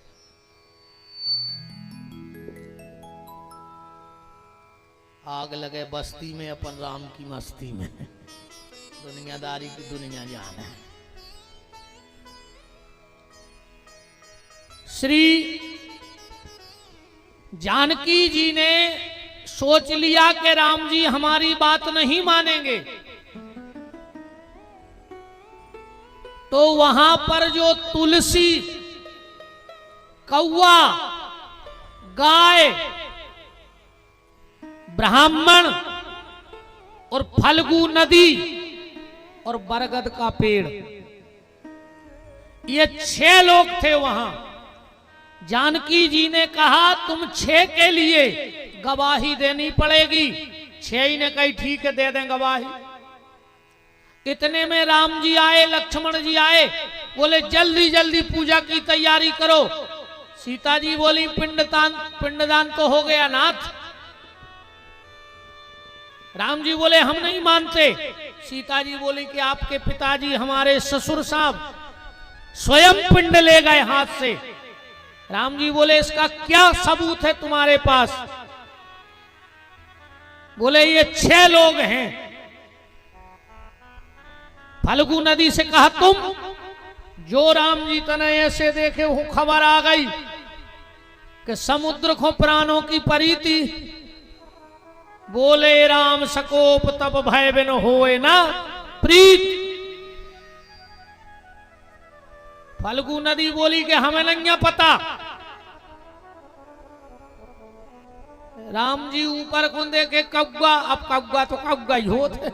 आग लगे बस्ती में अपन राम की मस्ती में, दुनियादारी की दुनिया जान है। श्री जानकी जी ने सोच लिया कि राम जी हमारी बात नहीं मानेंगे, तो वहां पर जो तुलसी, कौवा, गाय, ब्राह्मण और फल्गु नदी और बरगद का पेड़, ये 6 लोग थे वहां। जानकी जी ने कहा तुम 6 के लिए गवाही देनी पड़ेगी। 6 ही ने कही ठीक है दे दें गवाही। इतने में राम जी आए, लक्ष्मण जी आए, बोले जल्दी जल्दी पूजा की तैयारी करो। सीता जी बोली पिंडदान तो हो गया नाथ। राम जी बोले हम नहीं मानते। सीता जी बोली कि आपके पिताजी हमारे ससुर साहब स्वयं पिंड ले गए हाथ से। राम जी बोले इसका क्या सबूत है तुम्हारे पास? बोले ये 6 लोग हैं। फल्गु नदी से कहा तुम जो राम जी तने ऐसे देखे वो खबर आ गई कि समुद्र को प्राणों की परीति। बोले राम सकोप तब भय बिन होए ना प्रीत। फल्गु नदी बोली कि हमें नहीं पता। राम जी ऊपर को देखे कौवा, अब कौवा तो कौवा ही होते।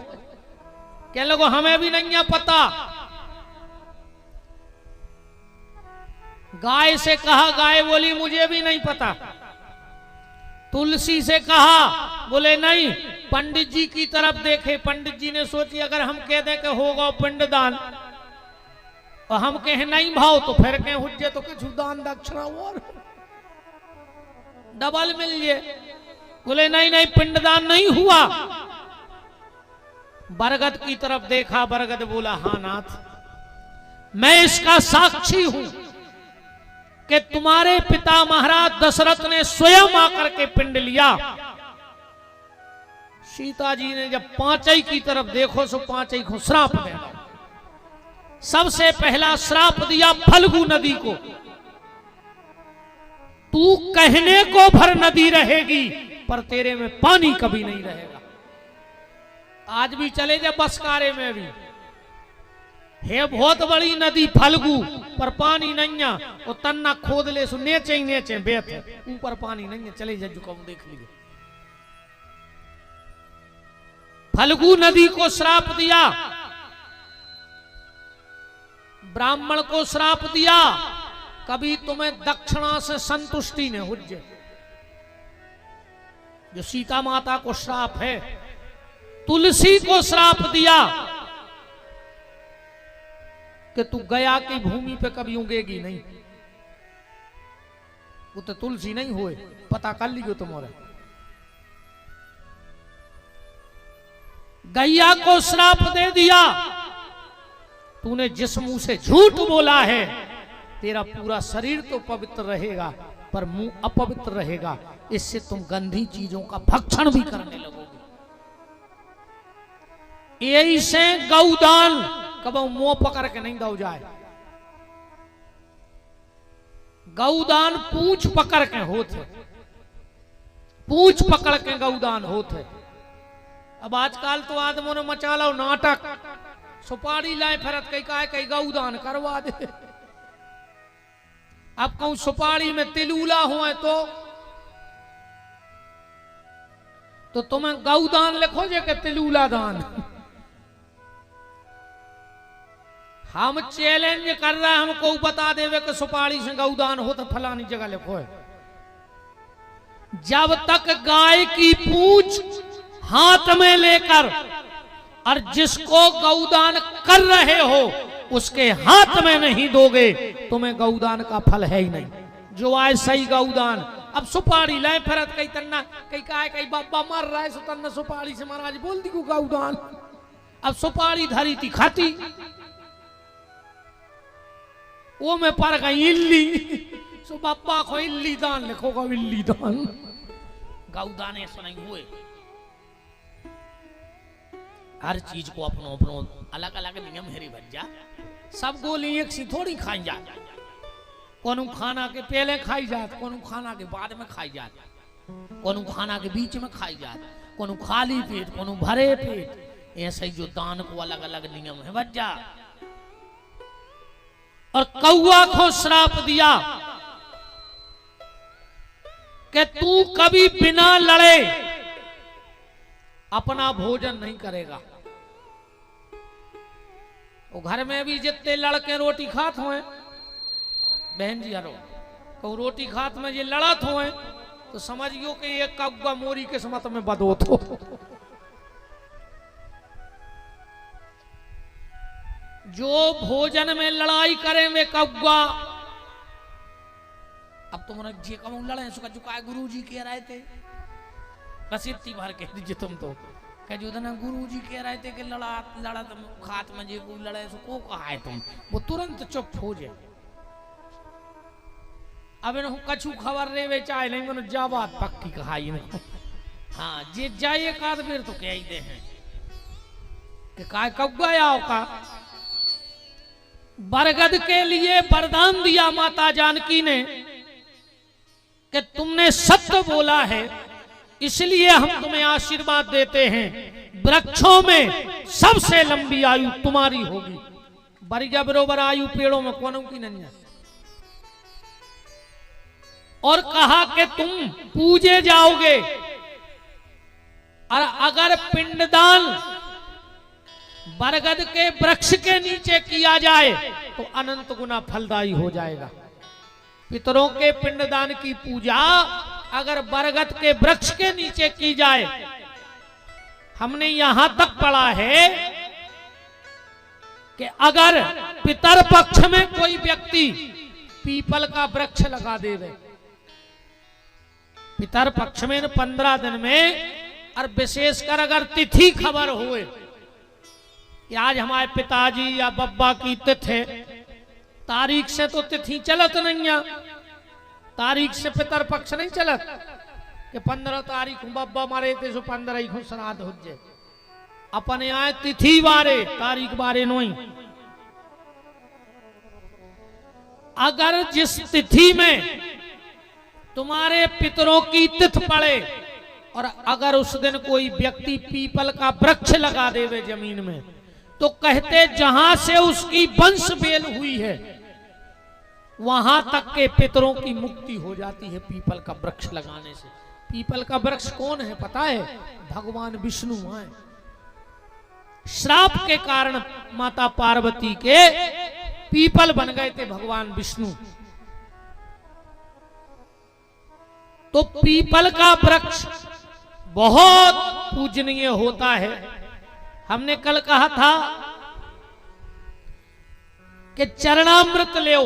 कह लगो हमें भी नहीं पता। गाय से कहा, गाय बोली मुझे भी नहीं पता। तुलसी से कहा, बोले नहीं। पंडित जी की तरफ देखे, पंडित जी ने सोची अगर हम कह दें कि होगा पिंडदान और हम कहें नहीं भाव तो फिर कहें हुज्जे तो कुछ दान दक्षिणा और डबल मिल जाए। बोले नहीं नहीं पिंडदान नहीं हुआ। बरगद की तरफ देखा, बरगद बोला हाँ नाथ मैं इसका साक्षी हूं कि तुम्हारे पिता महाराज दशरथ ने स्वयं आकर के पिंड लिया। सीता जी ने जब 5 की तरफ देखो सो 5 को श्राप देना। सबसे पहला श्राप दिया फल्गु नदी को, तू कहने को भर नदी रहेगी पर तेरे में पानी कभी नहीं रहेगा। आज भी चले जाए बसकारे में भी है बहुत बड़ी नदी फल्गु पर पानी नहीं है। और तन्ना खोद ले सो नीचे ही नीचे बेत है, ऊपर पानी नहीं है। चले जाए जो देख लीजिए। फल्गु नदी को श्राप दिया, ब्राह्मण को श्राप दिया कभी तुम्हें दक्षिणा से संतुष्टि ने हुज्जे। जो सीता माता को श्राप है। तुलसी को श्राप दिया कि तू गया की भूमि पे कभी उगेगी नहीं। वो तो तुलसी नहीं हुए, पता कर लीजिए तुम्हारा। गैया को श्राप दे दिया, तूने जिस मुंह से झूठ बोला है तेरा पूरा शरीर तो पवित्र रहेगा पर मुंह अपवित्र रहेगा, इससे तुम गंदी चीजों का भक्षण भी करने लगोगे। यही से गौदान कब मुंह पकड़ के नहीं दो जाए। गौदान पूंछ पकड़ के होते, पूंछ पकड़ के गौदान होते। अब आजकल तो आदमों ने मचा लो नाटक, सुपारी लाए फरत कई गौदान करवा दे। अब कहूं सुपारी में तिलूला हुआ तो तुम्हें गौदान लिखो जे के तिलूला दान। हम चैलेंज कर रहे हैं, हमको बता देवे कि सुपारी से गौदान हो तो फलानी जगह लिखो है। जब तक गाय की पूंछ हाथ में लेकर और जिसको गौदान कर रहे हो उसके हाथ में नहीं दोगे, तुम्हें गौदान का फल है ही नहीं। जो आए सही गौदान। अब सुपारी लाए फिरत कई तन्ना कई काय कई बाबा मर रहा है, सुतन्ना सुपारी से महाराज बोल दी को गौदान। अब सुपारी धरी थी खाती, वो में पर गई इल्ली, सो बापा को इल्ली दान लिखोगा, इल्ली दान गौदान ऐसा नहीं हुए। हर चीज को अपनो अपनो अलग अलग नियम हेरी भज्जा। सब गोली एक सी थोड़ी खाई जा, कोनो खाना के पहले खाई जात, कोनो खाना के बाद में खाई जात, कोनो खाना के बीच में खाई जात, कोनो खाली पेट, कोनो भरे पेट। ऐसे ही जो दान को अलग अलग नियम है भज्जा। और कौआ को श्राप दिया कि तू कभी बिना लड़े अपना भोजन नहीं करेगा। वो घर में भी जितने लड़के रोटी खात हुए, बहन जी हरो को रोटी खात में ये लड़त हुए तो समझियो कि ये कौआ मोरी किस्मत में बदोत हो। जो भोजन में लड़ाई करें वे कौआ। अब तुमने जे कहूं लड़े सुखा चुका गुरुजी कह रहे थे, बस इतनी बार कह दीजिए तुम तो कह जो ना गुरुजी कह रहे थे कि लड़ा तुम खात में जे को लड़े सो को कहा है तुम, वो तुरंत चुप हो जाए। अब इन कछु खबर रे वे चाहे नहीं मैंने जा बात पक्की कहा ही नहीं। हाँ जे जाइए काद फिर तो कह ही दे हैं कि काय कौआ आओ का। बरगद के लिए वरदान दिया माता जानकी ने कि तुमने सत्य बोला है, इसलिए हम तुम्हें आशीर्वाद देते हैं, वृक्षों में सबसे लंबी आयु तुम्हारी होगी। बरिजा बरोबर आयु पेड़ों में कौन की नहीं है। और कहा कि तुम पूजे जाओगे और अगर पिंडदान बरगद के वृक्ष के नीचे किया जाए तो अनंत गुना फलदायी हो जाएगा। पितरों के पिंडदान की पूजा अगर बरगद के वृक्ष के नीचे की जाए, हमने यहां तक पढ़ा है कि अगर पितर पक्ष में कोई व्यक्ति पीपल का वृक्ष लगा देवे, पितर पक्ष में 15 दिन में, और विशेषकर अगर तिथि खबर हुए कि आज हमारे पिताजी या बब्बा की तिथि, तारीख से तो तिथि चलत नहीं है, तारीख से पितर पक्ष नहीं चलत कि 15 तारीख बब्बा मारे थे सो 15 ही श्राद्ध हो जाए। अपने आए तिथि बारे तारीख बारे नहीं। अगर जिस तिथि में तुम्हारे पितरों की तिथि पड़े और अगर उस दिन कोई व्यक्ति पीपल का वृक्ष लगा देवे जमीन में, तो कहते जहां से उसकी वंश बेल हुई है वहां तक के पितरों की मुक्ति हो जाती है पीपल का वृक्ष लगाने से। पीपल का वृक्ष कौन है पता है? भगवान विष्णु हैं। श्राप के कारण माता पार्वती के पीपल बन गए थे भगवान विष्णु। तो पीपल का वृक्ष बहुत पूजनीय होता है। हमने कल कहा था कि चरणामृत ले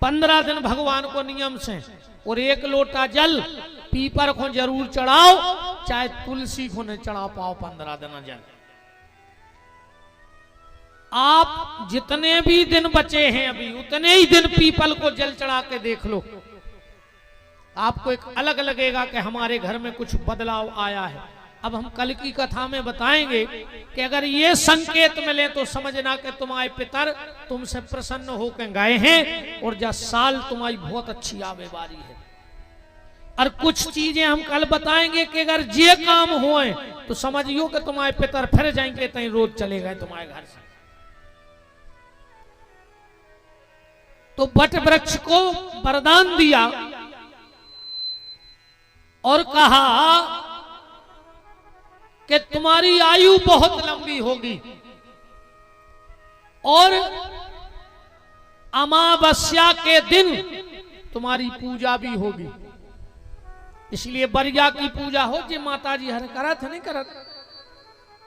15 दिन भगवान को नियम से, और 1 लोटा जल पीपर को जरूर चढ़ाओ, चाहे तुलसी को नहीं चढ़ा पाओ 15 दिन जल। आप जितने भी दिन बचे हैं अभी उतने ही दिन पीपल को जल चढ़ा के देख लो, आपको एक अलग लगेगा कि हमारे घर में कुछ बदलाव आया है। अब हम कल की कथा में बताएंगे कि अगर ये संकेत मिले तो समझना कि तुम्हारे पितर तुमसे प्रसन्न होकर गए हैं और जब साल तुम्हारी बहुत अच्छी आवे बारी है। और कुछ चीजें हम कल बताएंगे कि अगर ये काम हुए तो समझियो कि तुम्हारे पितर फिर जाएंगे तहीं रोज चले गए तुम्हारे घर से। तो वट वृक्ष को वरदान दिया और कहा कि तुम्हारी आयु बहुत लंबी होगी। और अमावस्या के दिन तुम्हारी पूजा भी होगी। इसलिए बरिया की पूजा हो जी माता जी हर करत नहीं करत।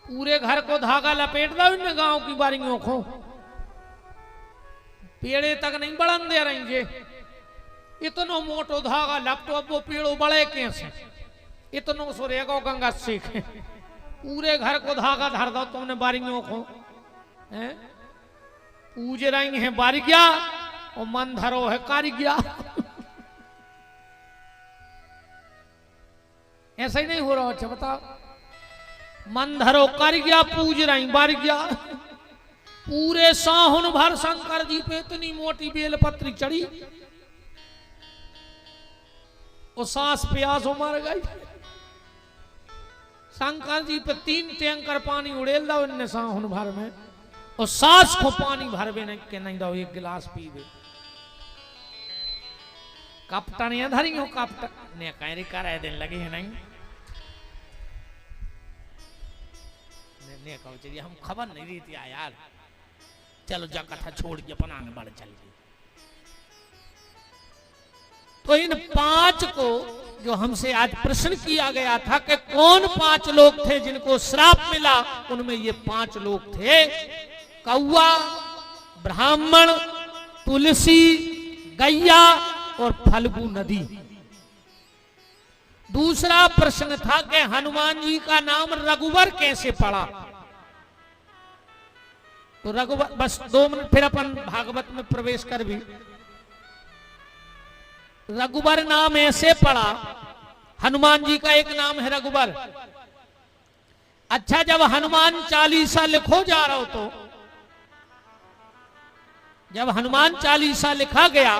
पूरे घर को धागा लपेट दो इन गांव की बारियों को, पेड़े तक नहीं बढ़न दे रही जे। इतनो मोटो धागा लपटो, अब वो पेड़ो बड़े कैसे, इतनो सो रेगो गंगा सीखे। पूरे घर को धागा धर दो तुमने बारियों को, पूज रही है बारिया और मन धरो है कारिया। ऐसा ही नहीं हो रहा? अच्छा बताओ, मन धरो कारिया, पूज रही बारिया। पूरे साहुन भर शंकर जी पे इतनी मोटी बेलपत्री चढ़ी, और सांस प्यास मर गई। शंकर जी पे 3 टैंकर पानी उड़ेल दो इनने साहुन भर में, और सांस को पानी भरवे नहीं के नहीं दो, एक गिलास पी दे। कपटा नहीं धरी हो, कपटा ने कैरी कर दिन लगे है नहीं ने कहो चलिए हम खबर नहीं दी थी यार, चलो जा कथा छोड़ के अपन आगे बढ़ चल गए। तो इन 5 को जो हमसे आज प्रश्न किया गया था कि कौन 5 लोग थे जिनको श्राप मिला, उनमें ये 5 लोग थे, कौआ, ब्राह्मण, तुलसी, गैया और फल्गु नदी। दूसरा प्रश्न था कि हनुमान जी का नाम रघुवर कैसे पड़ा। तो रघुवर, बस 2 मिनट फिर अपन भागवत में प्रवेश कर भी। रघुवर नाम ऐसे पड़ा, हनुमान जी का एक नाम है रघुवर। अच्छा, जब हनुमान चालीसा लिखो जा रहा हो, तो जब हनुमान चालीसा लिखा गया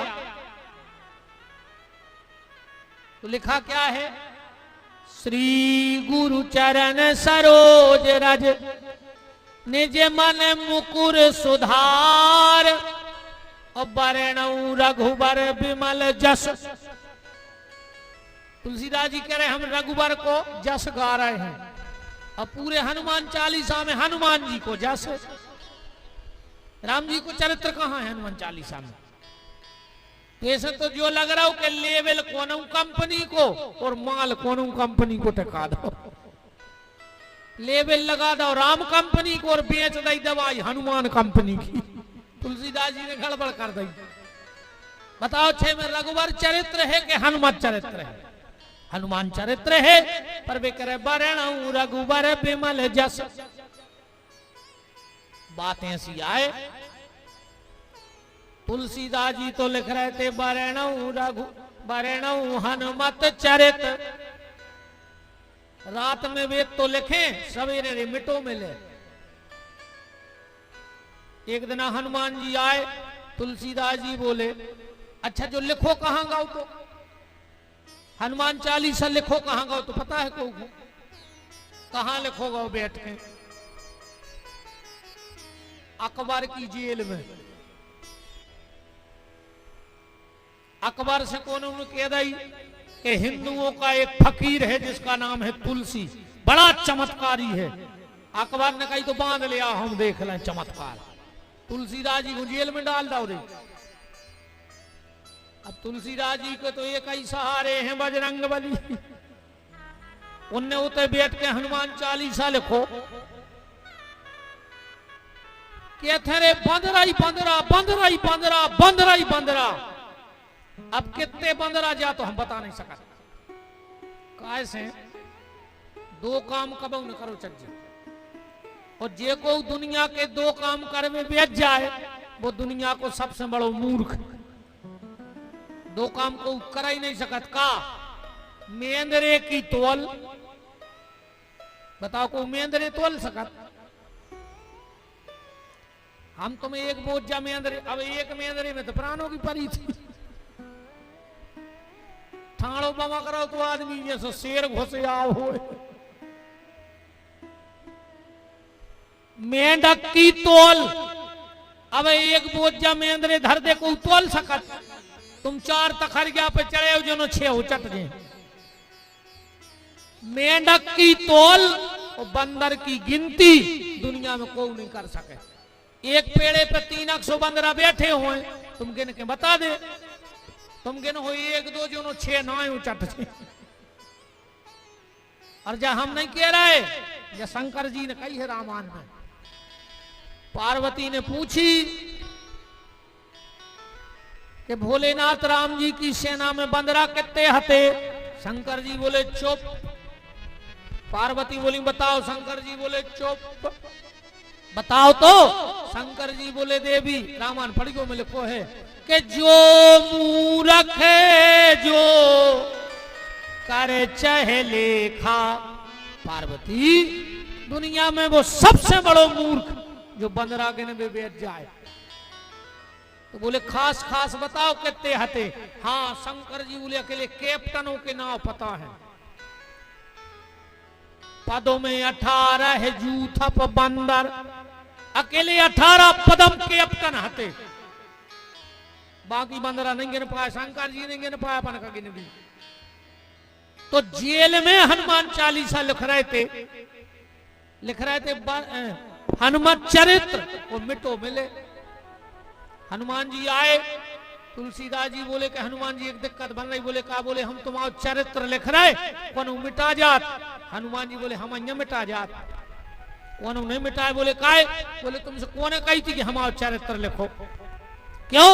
तो लिखा क्या है? श्री गुरु चरण सरोज रज निज मन मुकुर सुधार, और बरनऊ रघुबर विमल जस। तुलसीदास जी कह रहे हम रघुबर को जस गा रहे हैं, और पूरे हनुमान चालीसा में हनुमान जी को जस। राम जी को चरित्र कहां है हनुमान चालीसा में? ऐसे तो जो लग रहा हो कि लेवल कोनो कंपनी को और माल कोनो कंपनी को टका दो, लेवल लगा दो राम कंपनी को और बेच दई दवाई हनुमान कंपनी की। तुलसीदास जी ने गड़बड़ कर दी। बताओ 6 में रघुवर चरित्र है कि हनुमान चरित्र है? हनुमान चरित्र है, पर वे करे बरनऊ रघुबर विमल जस। बात ऐसी आए, तुलसीदास जी तो लिख रहे थे बरनऊ हनुमत चरित। रात में वेद तो लिखे, सवेरे मिटो मिले। एक दिन हनुमान जी आए, तुलसीदास जी बोले अच्छा जो लिखो कहां गाओ? तो हनुमान चालीसा लिखो कहां गाओ? तो पता है को कहां लिखो गाओ? बैठ के अकबर की जेल में। अकबर से कौन कह दी कि हिंदुओं का एक फकीर है जिसका नाम है तुलसी, बड़ा चमत्कारी है। अकबर ने कही तो बांध लिया, हम देख लें चमत्कार। तुलसीदास जी को जेल में डाल दो रे। अब तुलसीदास जी के तो एक ही सहारे हैं बजरंग बली। उनने उते बैठ के हनुमान चालीसा लिखो, कहते रे बंदरा ही बंदरा, बंदरा ही बंदरा, बंदरा ही बंदरा। अब कितने बंदरा जा तो हम बता नहीं सका। कैसे 2 काम कबू न करो चज्जे, और जे को दुनिया के 2 काम कर में बेच जाए वो दुनिया को सबसे बड़ो मूर्ख। 2 काम को कर ही नहीं सकत। का मेंदरे की तोल, बताओ को मेंदरे तोल सकत? हम तुम्हें एक बोझा मेंदरे, अब एक मेंदरे में तो प्राणों की परी थी। ठाणो बमा करो तो आदमी जैसे शेर घुसे आओ हो। मेंढक की तोल, अब एक बोझा मेंदरे धर दे को तोल सकत? तुम 4 तखरिया पे चढ़े हो जो 6 हो चट गए। मेंढक की तोल और बंदर की गिनती दुनिया में कोई नहीं कर सके। एक पेड़े पे 300 बंदरा बैठे हुए, तुम गिन के बता दे। तुम गिन हो 1 2 जो 6 9 चट से। और जा हम नहीं कह रहे, या शंकर जी ने कही है रामायण में। पार्वती ने पूछी कि भोलेनाथ राम जी की सेना में बंदरा कितने हते? शंकर जी बोले चुप। पार्वती बोली बताओ। शंकर जी बोले चुप। बताओ तो। शंकर जी बोले देवी, रामायण पढ़ी को में लिखो है कि जो मूर्ख है जो करे चाहे लेखा। पार्वती, दुनिया में वो सबसे बड़ो मूर्ख जो बंदरा के में बैठ जाए। तो बोले खास खास बताओ कितने हते? हाँ, शंकर जी बोले अकेले कैप्टनों के नाम पता है। पदों में 18 जूथप बंदर, अकेले 18 पदम कैप्टन हते। बाकी बंदरा नहीं गिन पाए, शंकर जी नहीं गिन पाया, अपन का गिन भी। तो जेल में हनुमान चालीसा लिख रहे थे हनुमान चरित्र, वो मिटो मिले। हनुमान जी आए, तुलसीदास जी बोले कि हनुमान जी एक दिक्कत बन रही। बोले का? बोले हम तुम्हारा चरित्र लिख रहे, कौन मिटा जात? हनुमान जी बोले हम अन्य मिटा जात। कौन नहीं मिटाए? बोले काहे? बोले तुमसे कौन कही थी कि हमारा चरित्र लिखो? क्यों?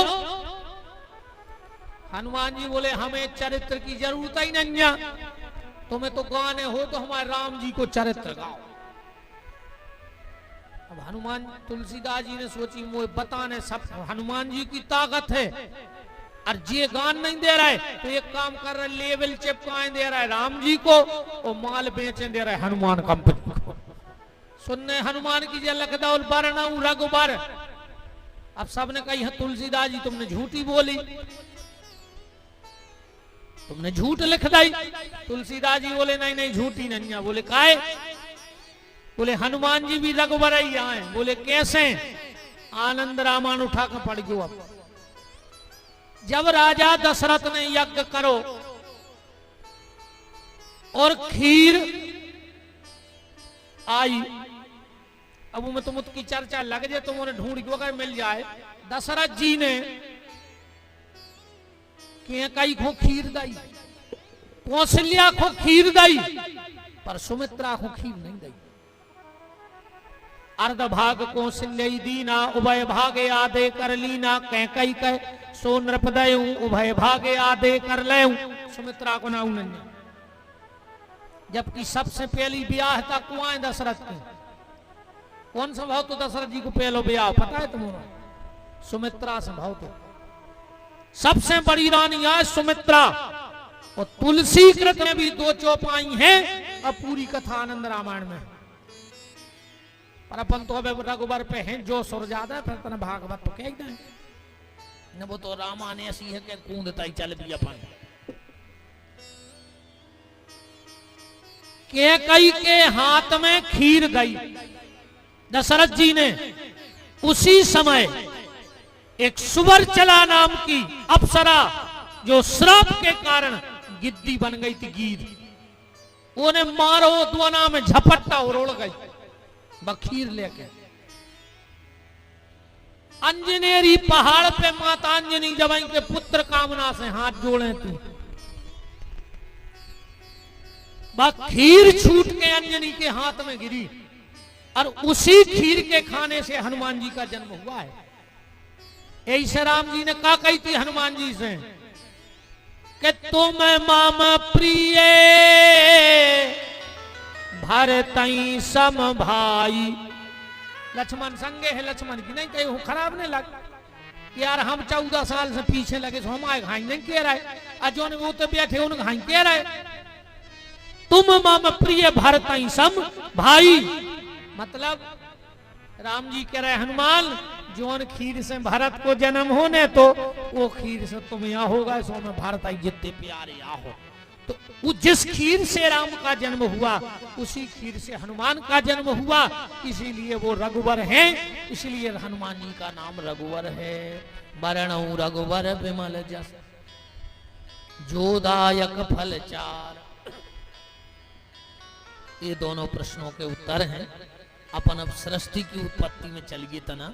हनुमान जी बोले हमें चरित्र की जरूरत ही नहीं है, तुम्हें तो गाने हो तो हमारे राम जी को चरित्र गाओ। अब हनुमान, तुलसीदास जी ने सोची मुझे बताने सब हनुमान जी की ताकत है, और ये गान नहीं दे रहा है तो एक काम कर रहा है, लेवल चिपकाए दे रहा है राम जी को और माल बेचे दे रहा है हनुमान कंपनी को। सुनने हनुमान की जय लखदौल बरनऊ रघुबर। अब सबने कही तुलसीदास जी तुमने झूठी बोली, तुमने झूठ लिख दी। तुलसीदास जी बोले नहीं नहीं झूठी नहीं है। बोले काहे? बोले हनुमान जी भी रघुबर ही आए। बोले कैसे? आनंद रामायण उठा कर पढ़ गयो। अब जब राजा दशरथ ने यज्ञ करो और खीर आई, अब में तुम की चर्चा लग जाए, तुम उन्हें ढूंढ के अगर मिल जाए। दशरथ जी ने कई को खीर दई, कौशल्या को खीर दई, पर सुमित्रा को खीर नहीं दई। अर्ध भाग कौशल्य दीना, उभय भागे आधे कर लीना। कह कई कह सो नृपदय, उभय भागे आधे कर ले। सुमित्रा को नाऊ नहीं, जबकि सबसे पहली ब्याह था कुआं दशरथ के। कौन सा भाव? तो दशरथ जी को पहलो ब्याह पता है तुम्हें? सुमित्रा से भाव। तो सबसे बड़ी रानी है सुमित्रा। और तुलसी कृत में भी 2 चौपाई हैं, अब पूरी कथा आनंद रामायण में। पर अपन तो अब रघुबर पे हैं जो सुर ज्यादा, फिर तना भागवत तो कह दें न, वो तो रामायण ऐसी है कि कूदता ही चल भी अपन। कैकई के हाथ में खीर गई। दशरथ जी ने उसी समय एक सुवर्चला नाम की अप्सरा, जो श्राप के कारण गिद्दी बन गई थी, गीद, उन्हें मारो द्वना में झपट्टा और उड़ गई बखीर लेके। अंजनेरी पहाड़ पे माता अंजनी जब इनके पुत्र कामना से हाथ जोड़े थे, खीर छूट के अंजनी के हाथ में गिरी, और उसी खीर के खाने से हनुमान जी का जन्म हुआ है। ऐसे राम जी ने कहा कही थी हनुमान जी से कि तुम माम प्रिय भरतई सम भाई। लक्ष्मण संगे है, लक्ष्मण की नहीं कही खराब नहीं लग यार, हम 14 साल से पीछे लगे तो हमारे घाई नहीं कह रहे, अजो ने वो तो बैठे उन घाई कह रहे। तुम माम प्रिय भरतई सम भाई, मतलब राम जी कह रहे हनुमान जोन खीर से भरत को जन्म होने तो वो खीर से तुम यहाँ होगा, सो में भरत आई जितने प्यारे यहाँ हो। तो वो जिस खीर से राम का जन्म हुआ उसी खीर से हनुमान का जन्म हुआ, इसीलिए वो रघुवर हैं, इसलिए हनुमान जी का नाम रघुवर है। बरनऊ रघुवर विमल जस जोदायक फल चार। ये दोनों प्रश्नों के उत्तर हैं। अपन अब सृष्टि की उत्पत्ति में चलिए तना।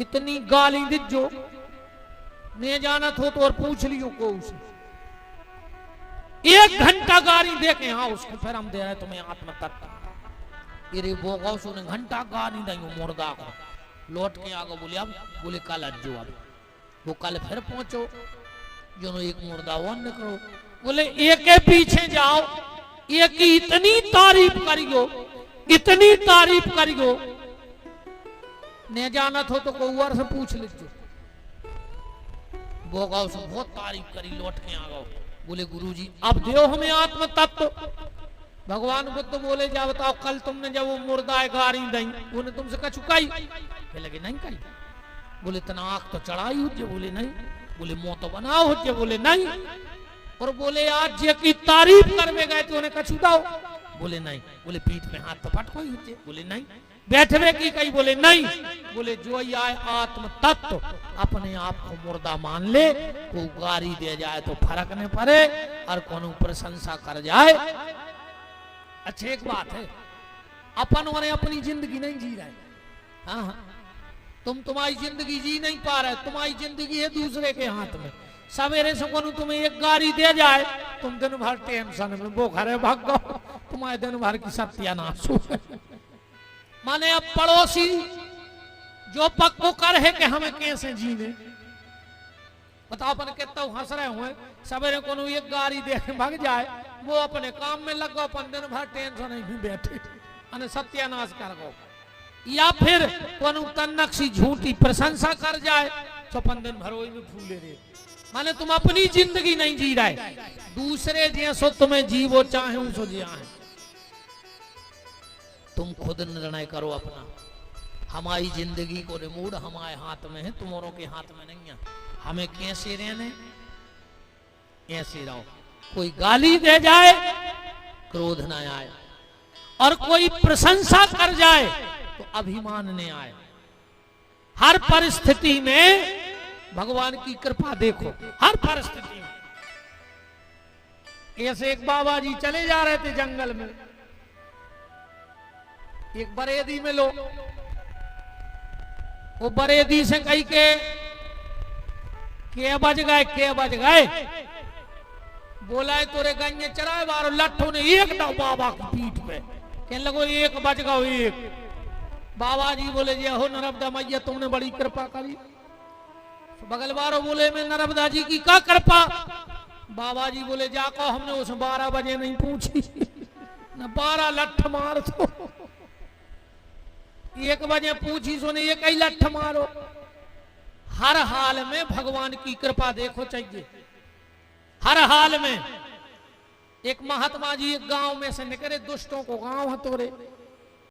इतनी गाली दीजो, नहीं जानत हो तो और पूछ लियो को उसे। 1 घंटा गाली दे के हाँ उसको फिर हम दे रहे तुम्हें आत्म तत्व। ये वो गौ सुने घंटा गाली दई मुर्दा को, लौट के आगे बोले अब बोले कल अज्जो, अब वो कल फिर पहुंचो जो एक मुर्दा वो निकलो, बोले एक के पीछे जाओ, एक की इतनी तारीफ करियो, इतनी तारीफ करियो, नहीं जानत हो तो कोई से पूछ लीजिए। वो गाँव से बहुत तारीफ करी, लौट के आ गए, बोले गुरुजी अब दो हमें आत्म तत्व। भगवान बुद्ध बोले जा बताओ कल तुमने जब वो मुर्दा गारी दई उन्हें तुमसे कह चुकाई? लगे नहीं कही। बोले तना आंख तो चढ़ाई हो, बोले नहीं। बोले मुंह तो बनाओ हो, बोले नहीं। और बोले आज जे की तारीफ करवे गए तो उन्हें कछु दाओ? बोले नहीं। बोले पीठ पे हाथ तो पटको ही हो, बोले नहीं। बैठवे की कही? बोले नहीं। बोले जो ही आए आत्म तत्व अपने आप को मुर्दा मान ले, को गारी दे जाए तो फर्क नहीं पड़े और कोनो प्रशंसा कर जाए। अच्छा एक बात है, अपन वाले अपनी जिंदगी नहीं जी रहे। हाँ हाँ, तुम तुम्हारी जिंदगी जी नहीं पा रहे, तुम्हारी जिंदगी है दूसरे के हाथ में। सवेरे से कोनो तुम्हें एक गाड़ी दे जाए, तुम दिन भर टेंशन में वो घरे भाग गो, तुम्हारे दिन भर की सत्यानाश हो। माने अब पड़ोसी जो पक्को कर है कि हमें कैसे जीने, बताओ अपन कितना हंस रहे हुए। सवेरे कोनो एक गाड़ी दे के भाग जाए, वो अपने काम में लग गो, अपन दिन भर टेंशन नहीं बैठे अने सत्यानाश कर गो। या फिर कोनो तन्नक्सी झूठी प्रशंसा कर जाए तो अपन दिन भर वही में फूले रहे। माने तुम अपनी जिंदगी नहीं जी रहे, दूसरे जैसो तुम्हें जीवो चाहे उसो जिया है। तुम खुद निर्णय करो अपना। हमारी जिंदगी को रिमोट हमारे हाथ में है, तुम्हारों के हाथ में नहीं है। हमें कैसे रहने, ऐसे रहो। कोई गाली दे जाए क्रोध न आए, और कोई प्रशंसा कर जाए तो अभिमान न आए। हर परिस्थिति में भगवान की कृपा देखो, हर परिस्थिति में। ऐसे एक बाबा जी चले जा रहे थे जंगल में, एक बरेदी में लो, वो बरेदी से कही के बज गए, बोला है तोरे गंजे चराए बारो। लट्ठों ने एक दाव बाबा की पीठ पे, कहने लगो 1 बज गओ 1। बाबा जी बोले जी हो नर्मदा मैया तुमने बड़ी कृपा करी। बगल वालों बोले मैं नर्मदा जी की क्या कृपा? बाबा जी बोले जाको हमने उस 12 बजे नहीं पूछी न 12 लठ मार दो, 1 बजे पूछी सुने 1 ही लठ मारो। हर हाल में भगवान की कृपा देखो चाहिए, हर हाल में। एक महात्मा जी एक गांव में से निकले, दुष्टों को गांव हतोरे,